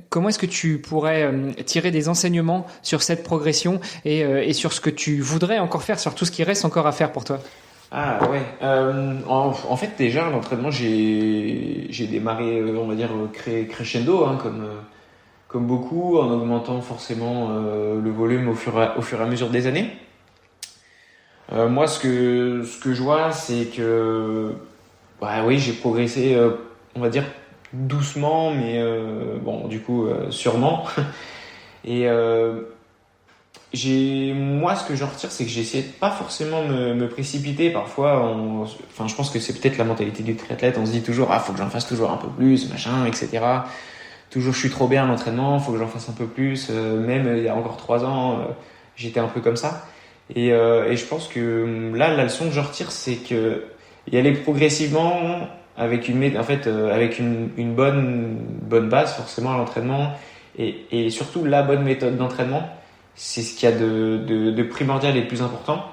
comment est-ce que tu pourrais tirer des enseignements sur cette progression et sur ce que tu voudrais encore faire, sur tout ce qui reste encore à faire pour toi? Ah ouais. En fait, déjà l'entraînement, j'ai démarré, on va dire crescendo, hein, comme beaucoup, en augmentant forcément le volume au fur et à mesure des années. Moi, ce que je vois, c'est que oui, j'ai progressé, on va dire doucement, mais du coup sûrement. Et moi, ce que je retire, c'est que j'ai essayé de pas forcément me précipiter. Parfois, je pense que c'est peut-être la mentalité du triathlète. On se dit toujours, faut que j'en fasse toujours un peu plus, machin, etc. Toujours, je suis trop bien à l'entraînement, faut que j'en fasse un peu plus. Même il y a encore 3 ans, j'étais un peu comme ça. Et je pense que là, la leçon que je retire, c'est que y aller progressivement avec une bonne base forcément à l'entraînement et surtout la bonne méthode d'entraînement. C'est ce qu'il y a de primordial et de plus important.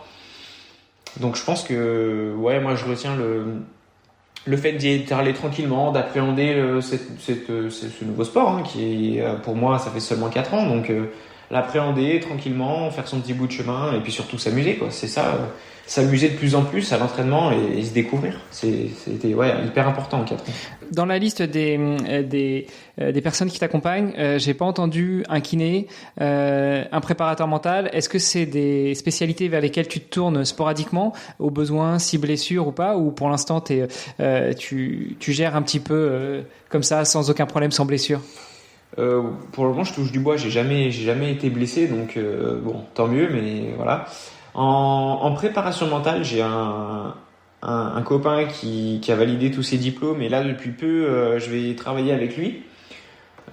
Donc je pense que moi je retiens le fait d'y aller tranquillement, d'appréhender ce nouveau sport, hein, qui pour moi ça fait seulement 4 ans, donc l'appréhender tranquillement, faire son petit bout de chemin et puis surtout s'amuser, quoi. C'est ça, s'amuser de plus en plus à l'entraînement et se découvrir. C'était hyper important en 4 ans. Dans la liste des personnes qui t'accompagnent, j'ai pas entendu un kiné, un préparateur mental. Est-ce que c'est des spécialités vers lesquelles tu te tournes sporadiquement, au besoin, si blessure ou pas, ou pour l'instant tu gères un petit peu comme ça, sans aucun problème, sans blessure? Pour le moment, je touche du bois. J'ai jamais été blessé, donc tant mieux. Mais voilà. En préparation mentale, j'ai un copain qui a validé tous ses diplômes et là depuis peu je vais travailler avec lui.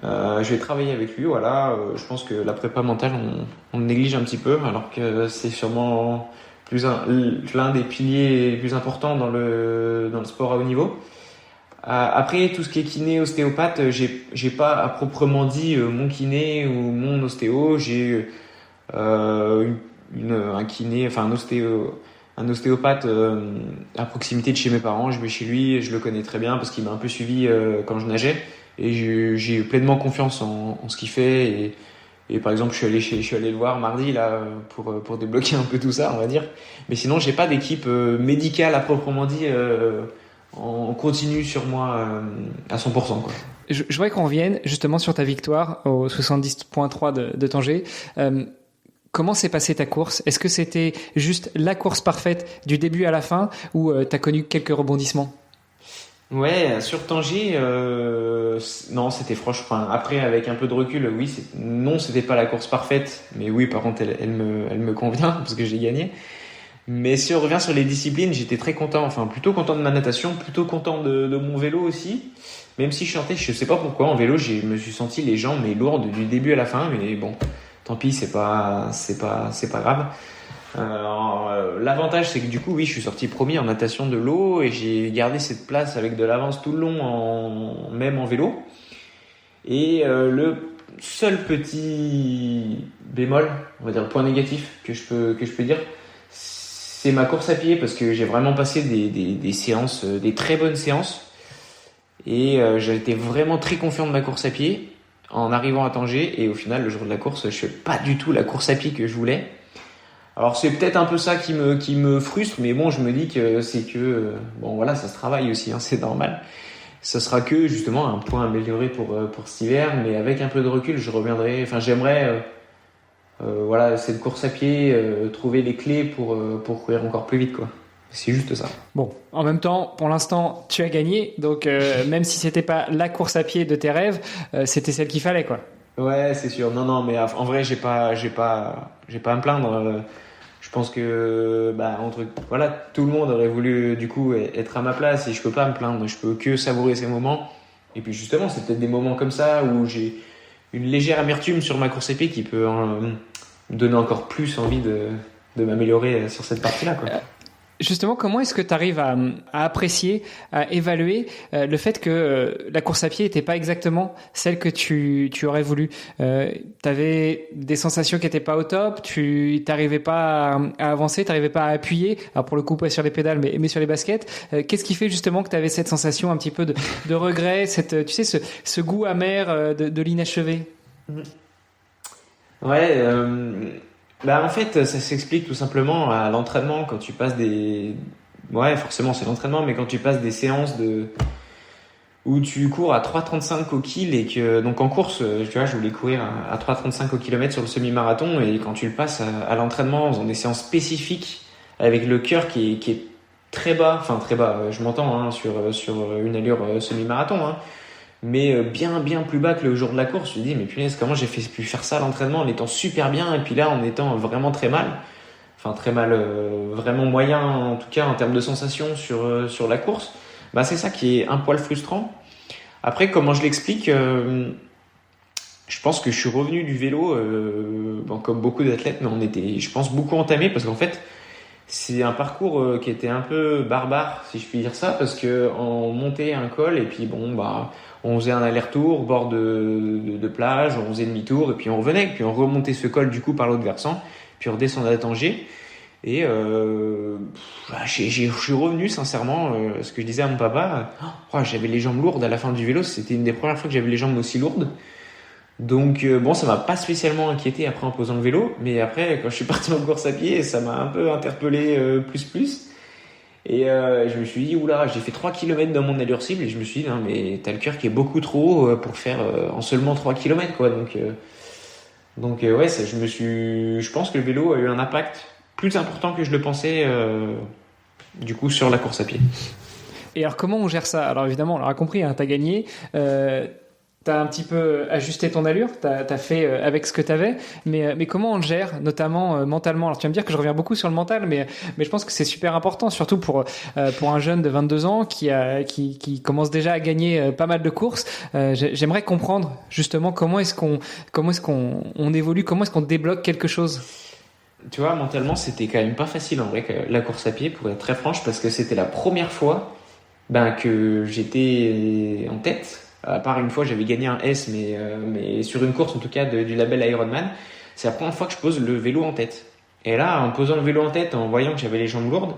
Voilà. Je pense que la prépa mentale on le néglige un petit peu alors que c'est sûrement l'un des piliers les plus importants dans le sport à haut niveau. Après tout ce qui est kiné, ostéopathe, j'ai pas à proprement dit mon kiné ou mon ostéo. J'ai un kiné, enfin un ostéopathe à proximité de chez mes parents. Je vais chez lui et je le connais très bien parce qu'il m'a un peu suivi quand je nageais et j'ai pleinement confiance en ce qu'il fait et par exemple je suis allé le voir mardi là pour débloquer un peu tout ça, on va dire. Mais sinon j'ai pas d'équipe médicale à proprement dit en continu sur moi à 100%, quoi. Je voudrais qu'on revienne justement sur ta victoire au 70.3 de Tanger. Comment s'est passée ta course? Est-ce que c'était juste la course parfaite du début à la fin ou t'as connu quelques rebondissements? Ouais, sur Tanger, non, c'était franchement. Après, avec un peu de recul, oui, non, c'était pas la course parfaite, mais oui, par contre, elle me convient parce que j'ai gagné. Mais si on revient sur les disciplines, j'étais très content, enfin plutôt content de ma natation, plutôt content de mon vélo aussi. Même si je chantais, je sais pas pourquoi, en vélo, je me suis senti les jambes mais lourdes du début à la fin, mais bon, tant pis, c'est pas grave. L'avantage, c'est que du coup, oui, je suis sorti premier en natation de l'eau et j'ai gardé cette place avec de l'avance tout le long, même en vélo. Et le seul petit bémol, on va dire le point négatif que je peux dire, c'est ma course à pied parce que j'ai vraiment passé des séances, des très bonnes séances. Et j'ai été vraiment très confiant de ma course à pied en arrivant à Tanger. Et au final, le jour de la course, je fais pas du tout la course à pied que je voulais. Alors c'est peut-être un peu ça qui me frustre, mais bon, je me dis que c'est que bon voilà, ça se travaille aussi, hein, c'est normal. Ce sera que justement un point amélioré pour cet hiver, mais avec un peu de recul, je reviendrai. Enfin, j'aimerais voilà, cette course à pied, trouver les clés pour courir encore plus vite, quoi. C'est juste ça. Bon, en même temps, pour l'instant, tu as gagné, donc même si c'était pas la course à pied de tes rêves, c'était celle qu'il fallait, quoi. Ouais, c'est sûr. Non, mais en vrai, j'ai pas à me plaindre. Je pense que voilà, tout le monde aurait voulu du coup être à ma place et je peux pas me plaindre. Je peux que savourer ces moments. Et puis justement, c'est peut-être des moments comme ça où j'ai une légère amertume sur ma course à pied qui peut me donner encore plus envie de m'améliorer sur cette partie-là, quoi. Justement, comment est-ce que tu arrives à apprécier, à évaluer le fait que la course à pied n'était pas exactement celle que tu aurais voulu? Tu avais des sensations qui n'étaient pas au top, tu n'arrivais pas à avancer, tu n'arrivais pas à appuyer, alors pour le coup pas sur les pédales mais sur les baskets. Qu'est-ce qui fait justement que tu avais cette sensation un petit peu de regret, tu sais, ce goût amer de l'inachevé? Ouais, en fait, ça s'explique tout simplement à l'entraînement quand tu passes ouais, forcément c'est l'entraînement, mais quand tu passes des séances où tu cours à 3,35 au kill et que, donc en course, tu vois, je voulais courir à 3,35 au kilomètre sur le semi-marathon et quand tu le passes à l'entraînement en faisant des séances spécifiques avec le cœur qui est très bas, enfin très bas, je m'entends, hein, sur une allure semi-marathon, hein, mais bien plus bas que le jour de la course. Je me dis, mais punaise, comment j'ai pu faire ça à l'entraînement en étant super bien et puis là en étant vraiment très mal, enfin très mal, vraiment moyen en tout cas en termes de sensations sur la course. C'est ça qui est un poil frustrant. Après, comment je l'explique, je pense que je suis revenu du vélo, comme beaucoup d'athlètes, mais on était, je pense, beaucoup entamés parce qu'en fait c'est un parcours qui était un peu barbare, si je puis dire ça, parce que on montait un col et puis on faisait un aller-retour au bord de plage, on faisait demi-tour et puis on revenait, puis on remontait ce col du coup par l'autre versant, puis on redescendait à Tanger. Et je suis revenu sincèrement, ce que je disais à mon papa, j'avais les jambes lourdes à la fin du vélo, c'était une des premières fois que j'avais les jambes aussi lourdes. Donc ça m'a pas spécialement inquiété après en posant le vélo, mais après quand je suis parti en course à pied, ça m'a un peu interpellé plus. Et je me suis dit, oula, j'ai fait 3 km dans mon allure cible et je me suis dit, non mais t'as le cœur qui est beaucoup trop haut pour faire en seulement 3 km, quoi. Donc ouais, je pense que le vélo a eu un impact plus important que je le pensais du coup sur la course à pied. Et alors comment on gère ça? Alors évidemment, on l'aura compris, hein, t'as gagné, t'as un petit peu ajusté ton allure, t'as fait avec ce que t'avais, mais comment on le gère, notamment mentalement? Alors tu vas me dire que je reviens beaucoup sur le mental, mais je pense que c'est super important, surtout pour un jeune de 22 ans qui commence déjà à gagner pas mal de courses. J'aimerais comprendre justement comment est-ce qu'on évolue, comment est-ce qu'on débloque quelque chose. Tu vois, mentalement, c'était quand même pas facile en vrai, la course à pied, pour être très franche, parce que c'était la première fois que j'étais en tête. À part une fois, j'avais gagné un S, mais sur une course en tout cas du label Ironman, c'est la première fois que je pose le vélo en tête. Et là, en posant le vélo en tête, en voyant que j'avais les jambes lourdes,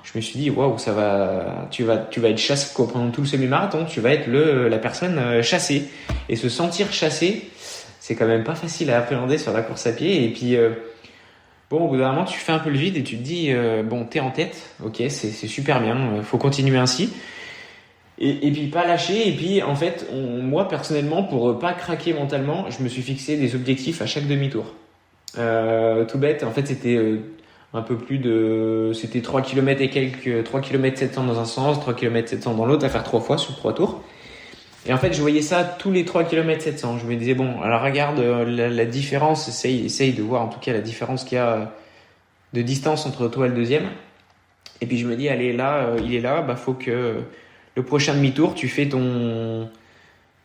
je me suis dit waouh, ça va, tu vas être chassé quoi, pendant tout le semi-marathon, tu vas être la personne chassée. Et se sentir chassé, c'est quand même pas facile à appréhender sur la course à pied. Et puis au bout d'un moment, tu fais un peu le vide et tu te dis t'es en tête, ok, c'est super bien, faut continuer ainsi. Et puis pas lâcher. Et puis en fait, moi personnellement, pour pas craquer mentalement, je me suis fixé des objectifs à chaque demi-tour. Tout bête, en fait c'était un peu plus c'était 3 km et quelques, 3 km 700 dans un sens, 3 km 700 dans l'autre, à faire 3 fois sur 3 tours. Et en fait, je voyais ça tous les 3 km 700. Je me disais, bon, alors regarde la différence, essaye de voir en tout cas la différence qu'il y a de distance entre toi et le deuxième. Et puis je me dis, allez, là, il est là, bah faut que le prochain demi-tour, tu fais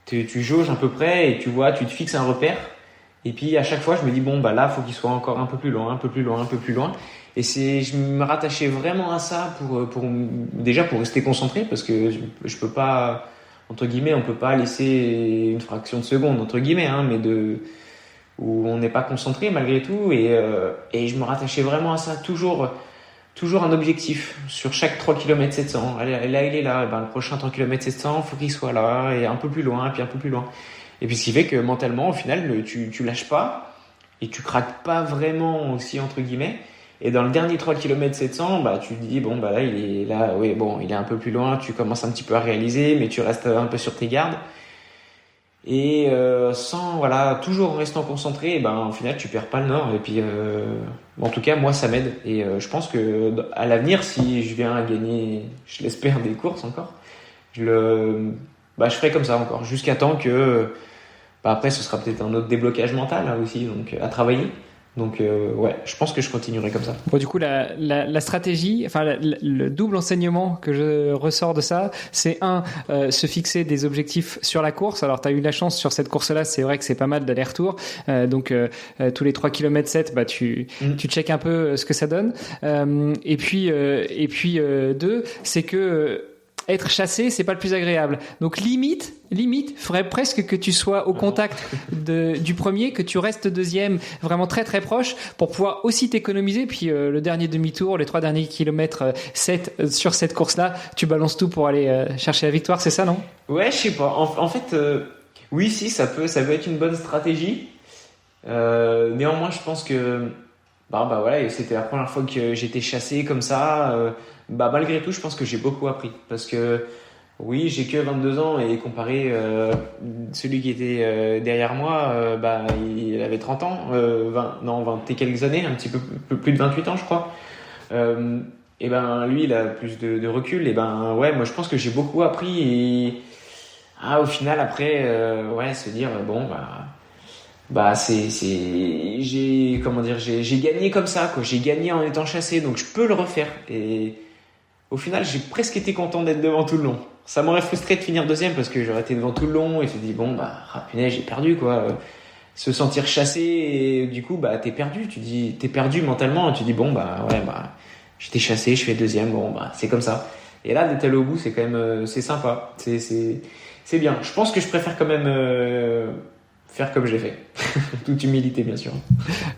tu jauges à peu près et tu vois, tu te fixes un repère. Et puis à chaque fois, je me dis, bon, bah là, faut qu'il soit encore un peu plus loin, un peu plus loin, un peu plus loin. Et je me rattachais vraiment à ça déjà pour rester concentré, parce que je peux pas, entre guillemets, on peut pas laisser une fraction de seconde, entre guillemets, hein, mais où on n'est pas concentré malgré tout. Et je me rattachais vraiment à ça, toujours un objectif sur chaque 3 km 700. Là, il est là, et ben, le prochain 3 km 700, faut qu'il soit là, et un peu plus loin, et puis un peu plus loin. Et puis ce qui fait que mentalement, au final, tu lâches pas, et tu craques pas vraiment aussi, entre guillemets. Et dans le dernier 3 km 700, bah, tu te dis, bon, bah là, il est là, oui, bon, il est un peu plus loin, tu commences un petit peu à réaliser, mais tu restes un peu sur tes gardes. Et toujours en restant concentré, ben, au final, tu perds pas le nord. Et puis, en tout cas, moi, ça m'aide. Et je pense que à l'avenir, si je viens à gagner, je l'espère, des courses encore, je ferai comme ça encore, jusqu'à temps que, après, ce sera peut-être un autre déblocage mental là, aussi, donc à travailler. Donc je pense que je continuerai comme ça. Bon, du coup, la stratégie, enfin le double enseignement que je ressors de ça, c'est se fixer des objectifs sur la course. Alors, tu as eu la chance sur cette course-là, c'est vrai que c'est pas mal d'aller-retour. Donc, tous les 3 km 7, bah, tu checkes un peu ce que ça donne. Et puis, deux, c'est que être chassé, c'est pas le plus agréable. Donc limite, faudrait presque que tu sois au contact du premier, que tu restes deuxième, vraiment très très proche, pour pouvoir aussi t'économiser. Puis le dernier demi-tour, les 3 derniers kilomètres 7 sur cette course-là, tu balances tout pour aller chercher la victoire, c'est ça, non ? Ouais, je sais pas. En fait, oui, si, ça peut être une bonne stratégie. Néanmoins, je pense que voilà, c'était la première fois que j'étais chassé comme ça. Malgré tout, je pense que j'ai beaucoup appris, parce que oui, j'ai que 22 ans, et comparé celui qui était derrière moi, il avait 30 ans, 20 et quelques années, un petit peu plus de 28 ans, je crois. Et lui, il a plus de recul. Et ouais, moi je pense que j'ai beaucoup appris, et au final après, se dire j'ai gagné comme ça, quoi. J'ai gagné en étant chassé, donc je peux le refaire. Et au final, j'ai presque été content d'être devant tout le long. Ça m'aurait frustré de finir deuxième, parce que j'aurais été devant tout le long et je me dis punaise, j'ai perdu, quoi. Se sentir chassé, et du coup t'es perdu. T'es perdu mentalement, et tu dis j'étais chassé, je fais deuxième, c'est comme ça. Et là, d'être allé au bout, c'est quand même c'est sympa, c'est bien. Je pense que je préfère quand même faire comme je l'ai fait. Toute humilité, bien sûr.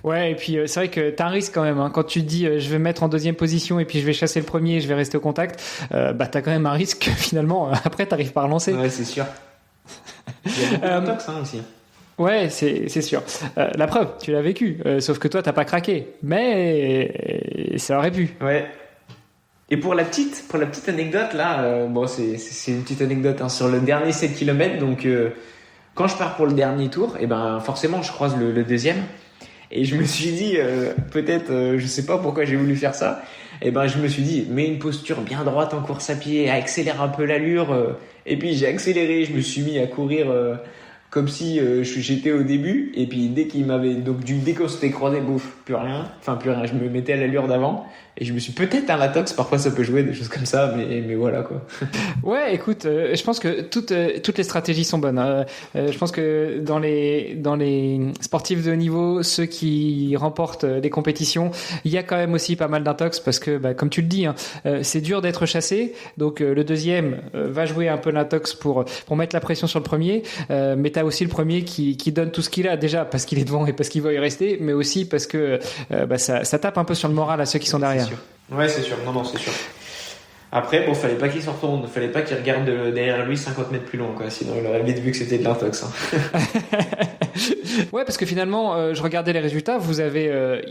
Ouais, et puis c'est vrai que t'as un risque quand même, hein. Quand tu te dis je vais me mettre en deuxième position et puis je vais chasser le premier et je vais rester au contact, t'as quand même un risque finalement, après t'arrives pas à relancer. Ouais, c'est sûr. Il y a beaucoup d'intox aussi. Ouais, c'est sûr. La preuve, tu l'as vécu, sauf que toi t'as pas craqué, mais ça aurait pu. Ouais. Et pour la petite anecdote là, c'est une petite anecdote, hein, sur le dernier 7 km, donc quand je pars pour le dernier tour, forcément je croise le deuxième, et je me suis dit peut-être, je sais pas pourquoi j'ai voulu faire ça, je me suis dit, mets une posture bien droite en course à pied, accélère un peu l'allure, et puis j'ai accéléré, je me suis mis à courir comme si j'étais au début, et puis dès qu'on s'était croisé, plus rien, je me mettais à l'allure d'avant, et je me suis peut-être un latox, parfois ça peut jouer, des choses comme ça, mais voilà, quoi. Ouais, écoute, je pense que toutes les stratégies sont bonnes, hein. Je pense que dans les sportifs de haut niveau, ceux qui remportent des compétitions, il y a quand même aussi pas mal d'intox, parce que comme tu le dis, hein, c'est dur d'être chassé, donc le deuxième va jouer un peu l'intox pour mettre la pression sur le premier, mais t'as aussi le premier qui donne tout ce qu'il a, déjà parce qu'il est devant et parce qu'il va y rester, mais aussi parce que ça tape un peu sur le moral à ceux qui sont derrière. C'est sûr. Ouais, c'est sûr. Non, c'est sûr. Après, fallait pas qu'il se retourne, fallait pas qu'il regarde derrière lui 50 mètres plus loin, quoi. Sinon, il aurait vite vu que c'était de l'intox, hein. Ouais, parce que finalement, je regardais les résultats, vous avez,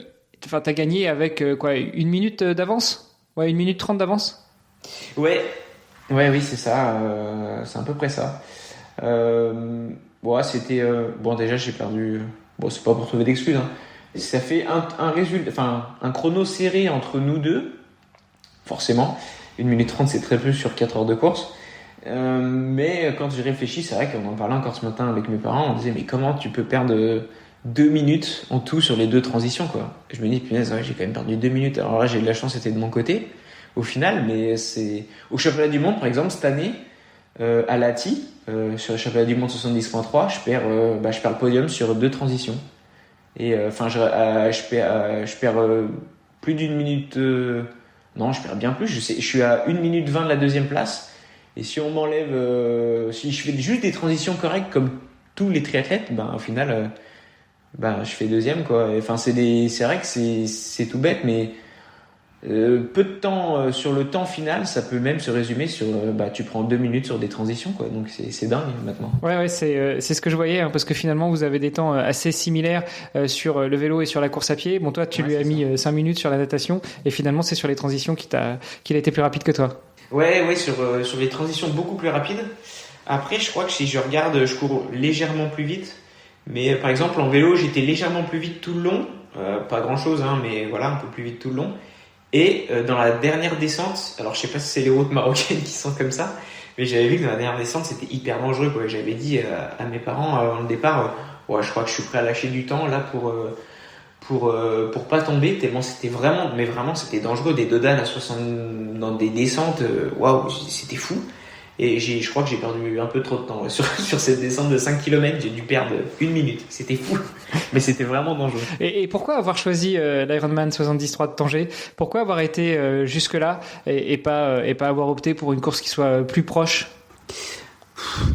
t'as gagné avec 1 minute d'avance? Ouais, 1 minute 30 d'avance? Ouais, oui, c'est ça, c'est à peu près ça. C'était, déjà, j'ai perdu, c'est pas pour trouver d'excuses, hein. Ça fait un résultat, un chrono serré entre nous deux, forcément. 1 minute 30, c'est très peu sur 4 heures de course. Mais quand j'y réfléchis, c'est vrai qu'on en parlait encore ce matin avec mes parents, on disait, mais comment tu peux perdre 2 minutes en tout sur les 2 transitions, quoi. Et je me dis, punaise, ouais, j'ai quand même perdu 2 minutes. Alors là, j'ai de la chance, c'était de mon côté, au final, mais c'est... Au championnat du monde, par exemple, cette année, à Lahti, sur le championnat du monde 70.3, je perds le podium sur 2 transitions. Et je perds plus d'une minute. Non, je perds bien plus. Je suis à 1 minute 20 de la deuxième place. Et si on m'enlève, si je fais juste des transitions correctes comme tous les triathlètes, au final, je fais deuxième, quoi. Enfin, c'est vrai que c'est tout bête, mais peu de temps sur le temps final, ça peut même se résumer sur tu prends 2 minutes sur des transitions, quoi. Donc c'est dingue maintenant. Ouais, c'est ce que je voyais, hein, parce que finalement vous avez des temps assez similaires sur le vélo et sur la course à pied. Bon, toi tu lui as mis 5 minutes sur la natation et finalement c'est sur les transitions qu'il a été plus rapide que toi. Ouais, sur les transitions beaucoup plus rapides. Après, je crois que si je regarde, je cours légèrement plus vite. Mais par exemple en vélo, j'étais légèrement plus vite tout le long, pas grand chose, hein, mais voilà, un peu plus vite tout le long. Et dans la dernière descente, alors je sais pas si c'est les routes marocaines qui sont comme ça, mais j'avais vu que dans la dernière descente c'était hyper dangereux, quoi. J'avais dit à mes parents avant le départ, ouais, je crois que je suis prêt à lâcher du temps là pour pas tomber, tellement c'était vraiment c'était dangereux, des dodanes à 60 dans des descentes, waouh, c'était fou. Et je crois que j'ai perdu un peu trop de temps sur cette descente de 5 km, j'ai dû perdre 1 minute. C'était fou, mais c'était vraiment dangereux. Et pourquoi avoir choisi l'Ironman 73 de Tanger ? Pourquoi avoir été jusque-là et pas avoir opté pour une course qui soit plus proche ?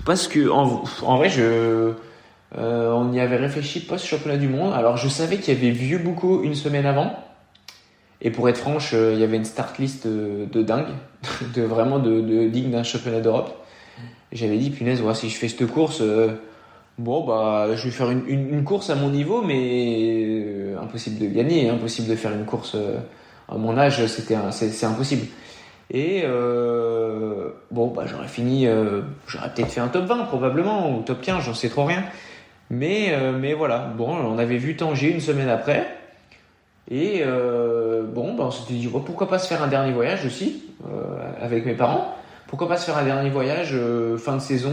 Parce que en vrai, on y avait réfléchi post-championnat du monde. Alors je savais qu'il y avait Vieux Boucau une semaine avant. Et pour être franche, il y avait une start list de dingue, vraiment digne d'un championnat d'Europe. Et j'avais dit, punaise, ouais, si je fais cette course, je vais faire une course à mon niveau, mais impossible de gagner, impossible de faire une course à mon âge, c'est impossible. Et j'aurais fini, j'aurais peut-être fait un top 20 probablement, ou top 15, j'en sais trop rien. Mais voilà, bon, on avait vu Tanger une semaine après. Et on s'était dit pourquoi pas se faire un dernier voyage aussi avec mes parents. Pourquoi pas se faire un dernier voyage fin de saison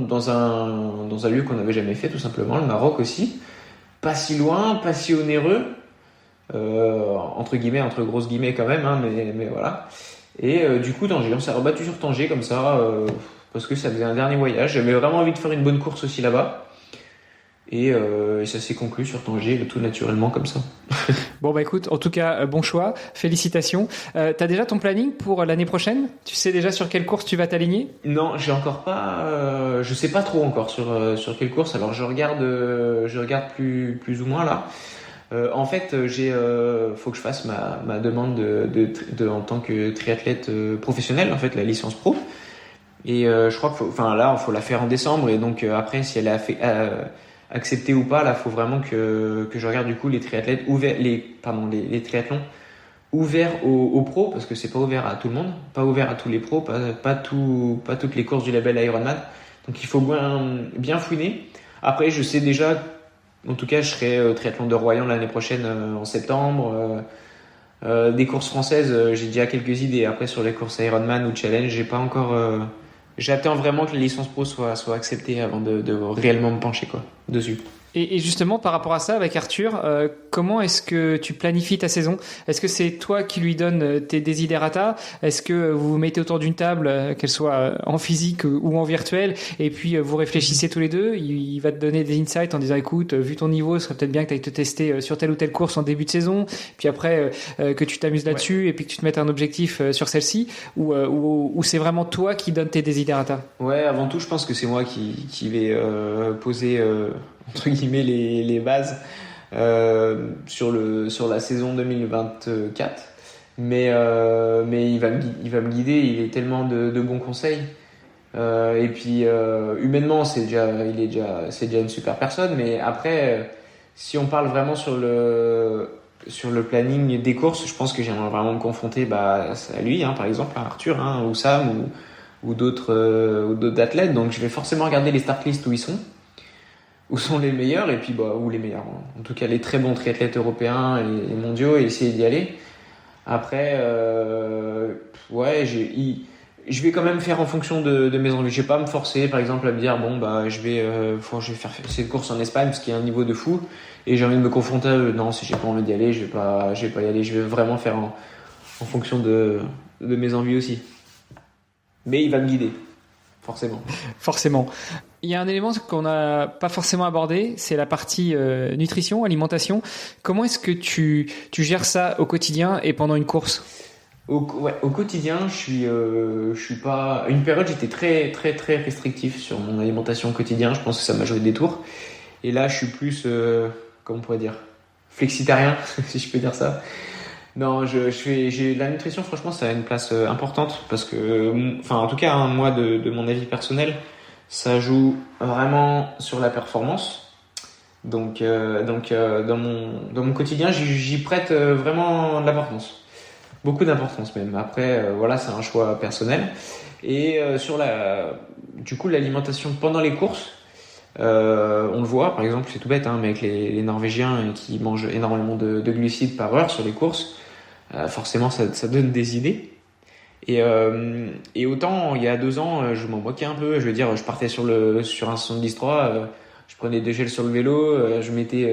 dans un lieu qu'on n'avait jamais fait, tout simplement, le Maroc aussi. Pas si loin, pas si onéreux, entre grosses guillemets quand même, hein, mais voilà. Et du coup, Tanger, on s'est rebattu sur Tanger comme ça parce que ça faisait un dernier voyage. J'avais vraiment envie de faire une bonne course aussi là-bas. Et ça s'est conclu sur Tanger tout naturellement comme ça. Bon écoute, en tout cas bon choix, félicitations. T'as déjà ton planning pour l'année prochaine ? Tu sais déjà sur quelle course tu vas t'aligner ? Non, j'ai encore pas. Je sais pas trop encore sur quelle course. Alors je regarde plus ou moins là. En fait, faut que je fasse ma demande de en tant que triathlète professionnel, en fait la licence pro. Et je crois faut la faire en décembre. Et donc après, si elle est accepté ou pas, là faut vraiment que je regarde du coup les triathlètes ouverts, les triathlons ouverts aux pros, parce que c'est pas ouvert à tout le monde, pas ouvert à tous les pros, pas toutes les courses du label Ironman. Donc il faut bien fouiner. Après je sais déjà, en tout cas je serai triathlon de Royan l'année prochaine en septembre. Des courses françaises, j'ai déjà quelques idées. Après sur les courses Ironman ou Challenge, j'ai pas encore j'attends vraiment que la licence pro soit acceptée avant de réellement me pencher dessus. Et justement, par rapport à ça, avec Arthur, comment est-ce que tu planifies ta saison ? Est-ce que c'est toi qui lui donnes tes desiderata ? Est-ce que vous vous mettez autour d'une table, qu'elle soit en physique ou en virtuel, et puis vous réfléchissez tous les deux ? Il va te donner des insights en disant, écoute, vu ton niveau, ce serait peut-être bien que tu ailles te tester sur telle ou telle course en début de saison, puis après que tu t'amuses là-dessus, et puis que tu te mettes un objectif sur celle-ci, ou c'est vraiment toi qui donnes tes desiderata ? Ouais, avant tout, je pense que c'est moi qui vais poser entre guillemets les bases sur la saison 2024, mais il va me guider. Il est tellement de bons conseils, et puis humainement c'est déjà une super personne. Mais après, si on parle vraiment sur le planning des courses, je pense que j'aimerais vraiment me confronter à lui, hein, par exemple à Arthur, hein, ou Sam ou d'autres athlètes. Donc je vais forcément regarder les start lists où sont les meilleurs, et puis ou les meilleurs, en tout cas les très bons triathlètes européens et mondiaux, et essayer d'y aller. Après je vais quand même faire en fonction de mes envies. Je vais pas me forcer, par exemple, à me dire bon bah je vais faire cette course en Espagne parce qu'il y a un niveau de fou et j'ai envie de me confronter à eux. Non, si j'ai pas envie d'y aller, je vais pas y aller. Je vais vraiment faire en fonction de mes envies aussi. Mais il va me guider, forcément. Forcément. Il y a un élément qu'on n'a pas forcément abordé, c'est la partie nutrition, alimentation. Comment est-ce que tu gères ça au quotidien et pendant une course? Au quotidien, je suis pas. Une période, j'étais très très très restrictif sur mon alimentation au quotidien. Je pense que ça m'a joué des tours. Et là, je suis plus, comment on pourrait dire, flexitarien, si je peux dire ça. Non, j'ai la nutrition. Franchement, ça a une place importante parce que, enfin, en tout cas, hein, moi, de mon avis personnel, ça joue vraiment sur la performance. Donc, dans mon quotidien, j'y prête vraiment de l'importance. Beaucoup d'importance même. Après, voilà, c'est un choix personnel. Et du coup, l'alimentation pendant les courses, on le voit, par exemple, c'est tout bête, hein, mais avec les Norvégiens qui mangent énormément de glucides par heure sur les courses, forcément, ça donne des idées. Et autant, il y a 2 ans, je m'en moquais un peu. Je veux dire, je partais sur un 73, je prenais des gels sur le vélo, je mettais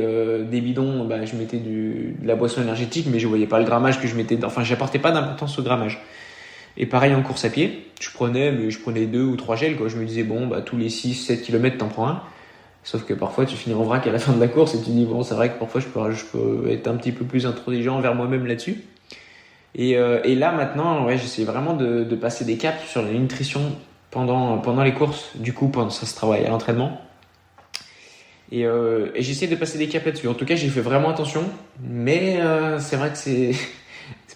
des bidons, je mettais de la boisson énergétique, mais je voyais pas le grammage que je mettais. Enfin, j'apportais pas d'importance au grammage. Et pareil en course à pied, je prenais 2 ou 3 gels, quoi. Je me disais, bon, tous les 6-7 km, t'en prends un. Sauf que parfois, tu finis en vrac à la fin de la course et tu dis, bon, c'est vrai que parfois, je peux être un petit peu plus intransigeant envers moi-même là-dessus. Et là, maintenant, ouais, j'essaie vraiment de passer des caps sur la nutrition pendant les courses. Du coup, ça se travaille à l'entraînement. Et j'essaie de passer des caps là-dessus. En tout cas, j'ai fait vraiment attention. Mais c'est vrai que c'est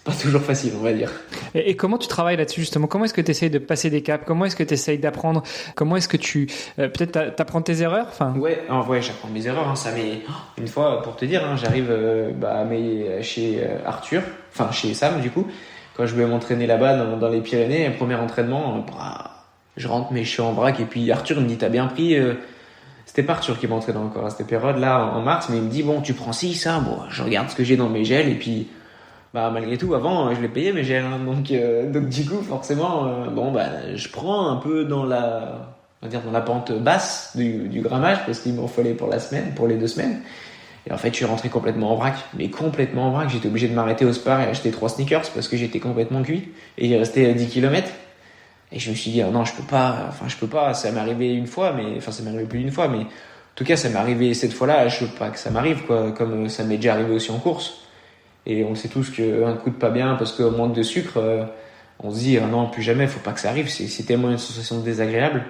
pas toujours facile, on va dire. Et comment tu travailles là-dessus, justement? Comment est-ce que tu essayes de passer des caps? Comment est-ce que tu essayes d'apprendre? Comment est-ce que tu... peut-être t'apprends tes erreurs? Enfin... Ouais, j'apprends mes erreurs. Hein, ça met... Une fois, pour te dire, hein, j'arrive chez Arthur, enfin chez Sam, du coup. Quand je vais m'entraîner là-bas dans les Pyrénées, premier entraînement, je rentre, mais je suis en vrac. Et puis Arthur me dit, t'as bien pris... C'était pas Arthur qui m'entraînait encore à cette période-là, en mars. Mais il me dit, bon, tu prends ci, ça. Bon, je regarde ce que j'ai dans mes gels et puis... malgré tout, avant, je les payais mes gels, hein, donc du coup, forcément, je prends un peu on va dire dans la pente basse du grammage parce qu'il m'en fallait pour les 2 semaines. Et en fait, je suis rentré complètement en vrac, mais complètement en vrac. J'étais obligé de m'arrêter au Spar et acheter 3 sneakers parce que j'étais complètement cuit et il restait 10 km. Et je me suis dit, non, je peux pas. Ça m'est arrivé une fois, ça m'est arrivé plus d'une fois, mais en tout cas, ça m'est arrivé cette fois-là. Je veux pas que ça m'arrive, quoi, comme ça m'est déjà arrivé aussi en course. Et on sait tous qu'un coup de pas bien parce qu'on manque de sucre, on se dit non, plus jamais, faut pas que ça arrive. C'est tellement une sensation désagréable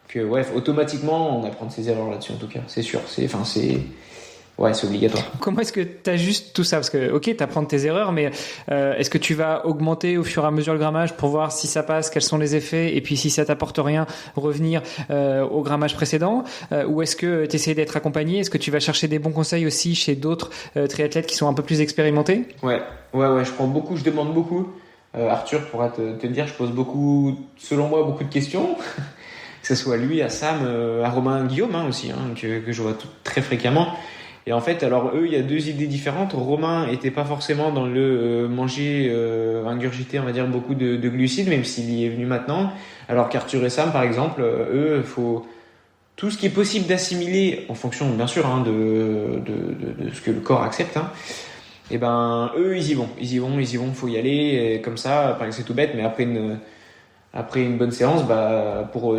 que automatiquement on apprend de ses erreurs là-dessus, en tout cas, c'est sûr. C'est obligatoire. Comment est-ce que tu ajustes tout ça? Parce que, ok, tu apprends de tes erreurs, mais est-ce que tu vas augmenter au fur et à mesure le grammage pour voir si ça passe, quels sont les effets, et puis si ça t'apporte rien, revenir au grammage précédent? Ou est-ce que tu essaies d'être accompagné? Est-ce que tu vas chercher des bons conseils aussi chez d'autres triathlètes qui sont un peu plus expérimentés? Ouais, je demande beaucoup. Arthur pourra te dire, je pose selon moi, beaucoup de questions. Que ce soit lui, à Sam, à Romain, Guillaume aussi, hein, que je vois très fréquemment. Et en fait, alors eux, il y a 2 idées différentes. Romain était pas forcément dans le manger, ingurgiter, on va dire, beaucoup de glucides, même s'il y est venu maintenant. Alors qu'Arthur et Sam, par exemple, eux, faut tout ce qui est possible d'assimiler en fonction, bien sûr, hein, de ce que le corps accepte. Hein. Et eux, ils y vont, faut y aller. Et comme ça, par exemple, c'est tout bête, mais après une bonne séance,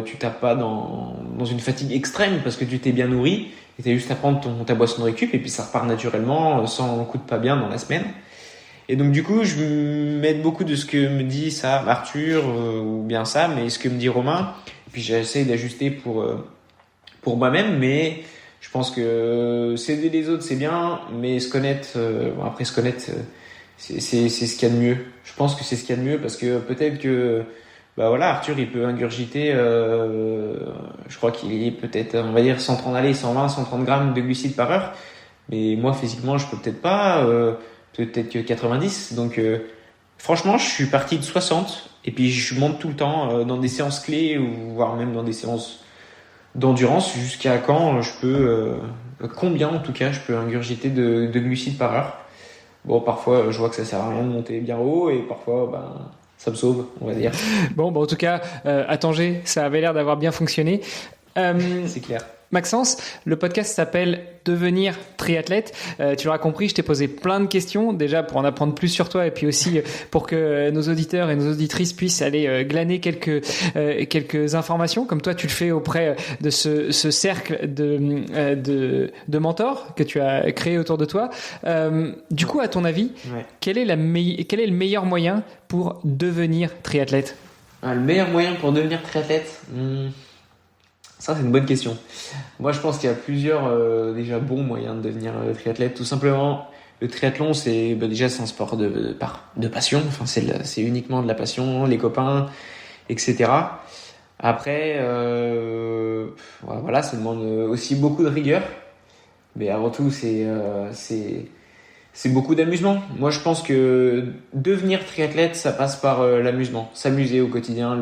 tu tapes pas dans une fatigue extrême parce que tu t'es bien nourri. Et t'as juste à prendre ta boisson de récup et puis ça repart naturellement sans coup de pas bien dans la semaine. Et donc du coup, je m'aide beaucoup de ce que me dit ça Arthur ou bien Sam et ce que me dit Romain. Et puis j'essaie d'ajuster pour moi-même, mais je pense que s'aider les autres c'est bien, mais se connaître, c'est ce qu'il y a de mieux. Je pense que c'est ce qu'il y a de mieux parce que peut-être que Arthur il peut ingurgiter je crois qu'il est peut-être, on va dire 130 grammes de glucides par heure, mais moi physiquement je peux peut-être pas, peut-être que 90. Donc franchement je suis parti de 60 et puis je monte tout le temps dans des séances clés ou voire même dans des séances d'endurance jusqu'à quand je peux combien en tout cas je peux ingurgiter de glucides par heure. Bon, parfois je vois que ça sert à rien de monter bien haut et parfois ça me sauve, on va dire. Bon, en tout cas, à Tanger, ça avait l'air d'avoir bien fonctionné. C'est clair. Maxence, le podcast s'appelle Devenir triathlète. Tu l'auras compris, je t'ai posé plein de questions, déjà pour en apprendre plus sur toi et puis aussi pour que nos auditeurs et nos auditrices puissent aller glaner quelques informations, comme toi tu le fais auprès de ce cercle de mentors que tu as créé autour de toi. Du coup, à ton avis, quel est le meilleur moyen pour devenir triathlète ? Le meilleur moyen pour devenir triathlète Ça, c'est une bonne question. Moi, je pense qu'il y a plusieurs déjà bons moyens de devenir triathlète. Tout simplement, le triathlon, c'est un sport de passion. Enfin, c'est uniquement de la passion, les copains, etc. Après, voilà, ça demande aussi beaucoup de rigueur. Mais avant tout, c'est beaucoup d'amusement. Moi, je pense que devenir triathlète, ça passe par l'amusement. S'amuser au quotidien,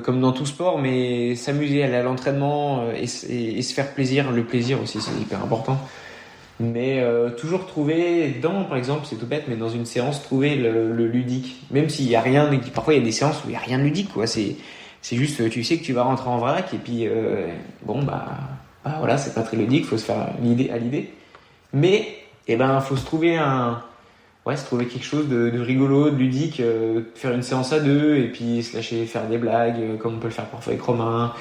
comme dans tout sport, mais s'amuser, aller à l'entraînement et se faire plaisir. Le plaisir aussi, c'est hyper important. Mais toujours trouver par exemple, c'est tout bête, mais dans une séance, trouver le ludique. Même s'il y a rien, parfois il y a des séances où il y a rien de ludique, quoi. C'est juste, tu sais que tu vas rentrer en vrac et puis voilà, c'est pas très ludique, faut se faire l'idée à l'idée. Mais faut se trouver quelque chose de rigolo, de ludique, faire une séance à deux et puis se lâcher faire des blagues comme on peut le faire parfois avec Romain.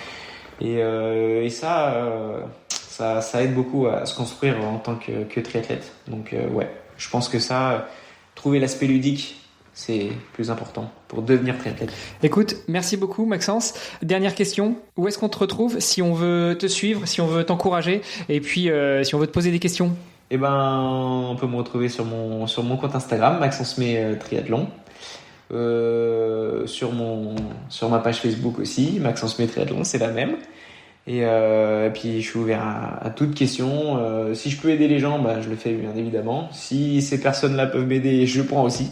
Et ça aide beaucoup à se construire en tant que triathlète. Donc je pense que trouver l'aspect ludique, c'est plus important pour devenir triathlète. Écoute, merci beaucoup Maxence. Dernière question, où est-ce qu'on te retrouve si on veut te suivre, si on veut t'encourager et puis si on veut te poser des questions ? On peut me retrouver sur mon compte Instagram, Maxence May Triathlon. Sur ma page Facebook aussi, Maxence May Triathlon, c'est la même. Et puis je suis ouvert à toute question. Si je peux aider les gens, je le fais bien évidemment. Si ces personnes-là peuvent m'aider, je prends aussi.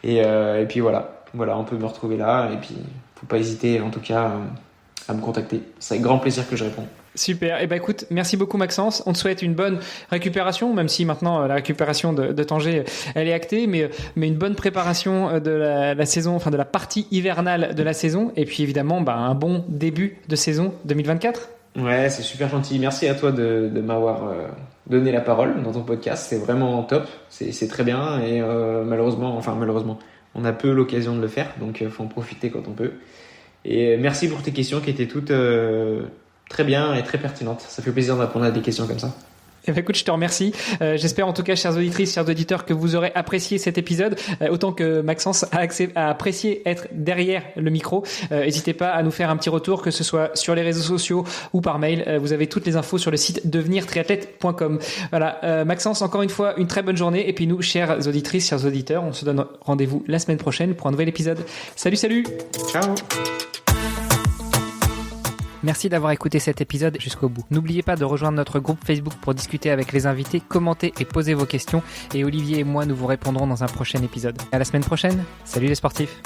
Et puis voilà, on peut me retrouver là. Et puis faut pas hésiter en tout cas à me contacter. C'est avec grand plaisir que je réponds. Super. Écoute, merci beaucoup Maxence. On te souhaite une bonne récupération, même si maintenant la récupération de Tanger, elle est actée, mais une bonne préparation de la saison, enfin de la partie hivernale de la saison, et puis évidemment un bon début de saison 2024. Ouais, c'est super gentil. Merci à toi de m'avoir donné la parole dans ton podcast. C'est vraiment top. C'est très bien et malheureusement, on a peu l'occasion de le faire, donc faut en profiter quand on peut. Et merci pour tes questions qui étaient toutes très bien et très pertinente. Ça fait plaisir de répondre à des questions comme ça. Écoute, je te remercie. J'espère en tout cas, chères auditrices, chers auditeurs, que vous aurez apprécié cet épisode autant que Maxence a apprécié être derrière le micro. N'hésitez pas à nous faire un petit retour, que ce soit sur les réseaux sociaux ou par mail. Vous avez toutes les infos sur le site devenirtriathlète.com. Voilà, Maxence, encore une fois, une très bonne journée. Et puis nous, chères auditrices, chers auditeurs, on se donne rendez-vous la semaine prochaine pour un nouvel épisode. Salut. Ciao. Merci d'avoir écouté cet épisode jusqu'au bout. N'oubliez pas de rejoindre notre groupe Facebook pour discuter avec les invités, commenter et poser vos questions. Et Olivier et moi, nous vous répondrons dans un prochain épisode. À la semaine prochaine. Salut les sportifs.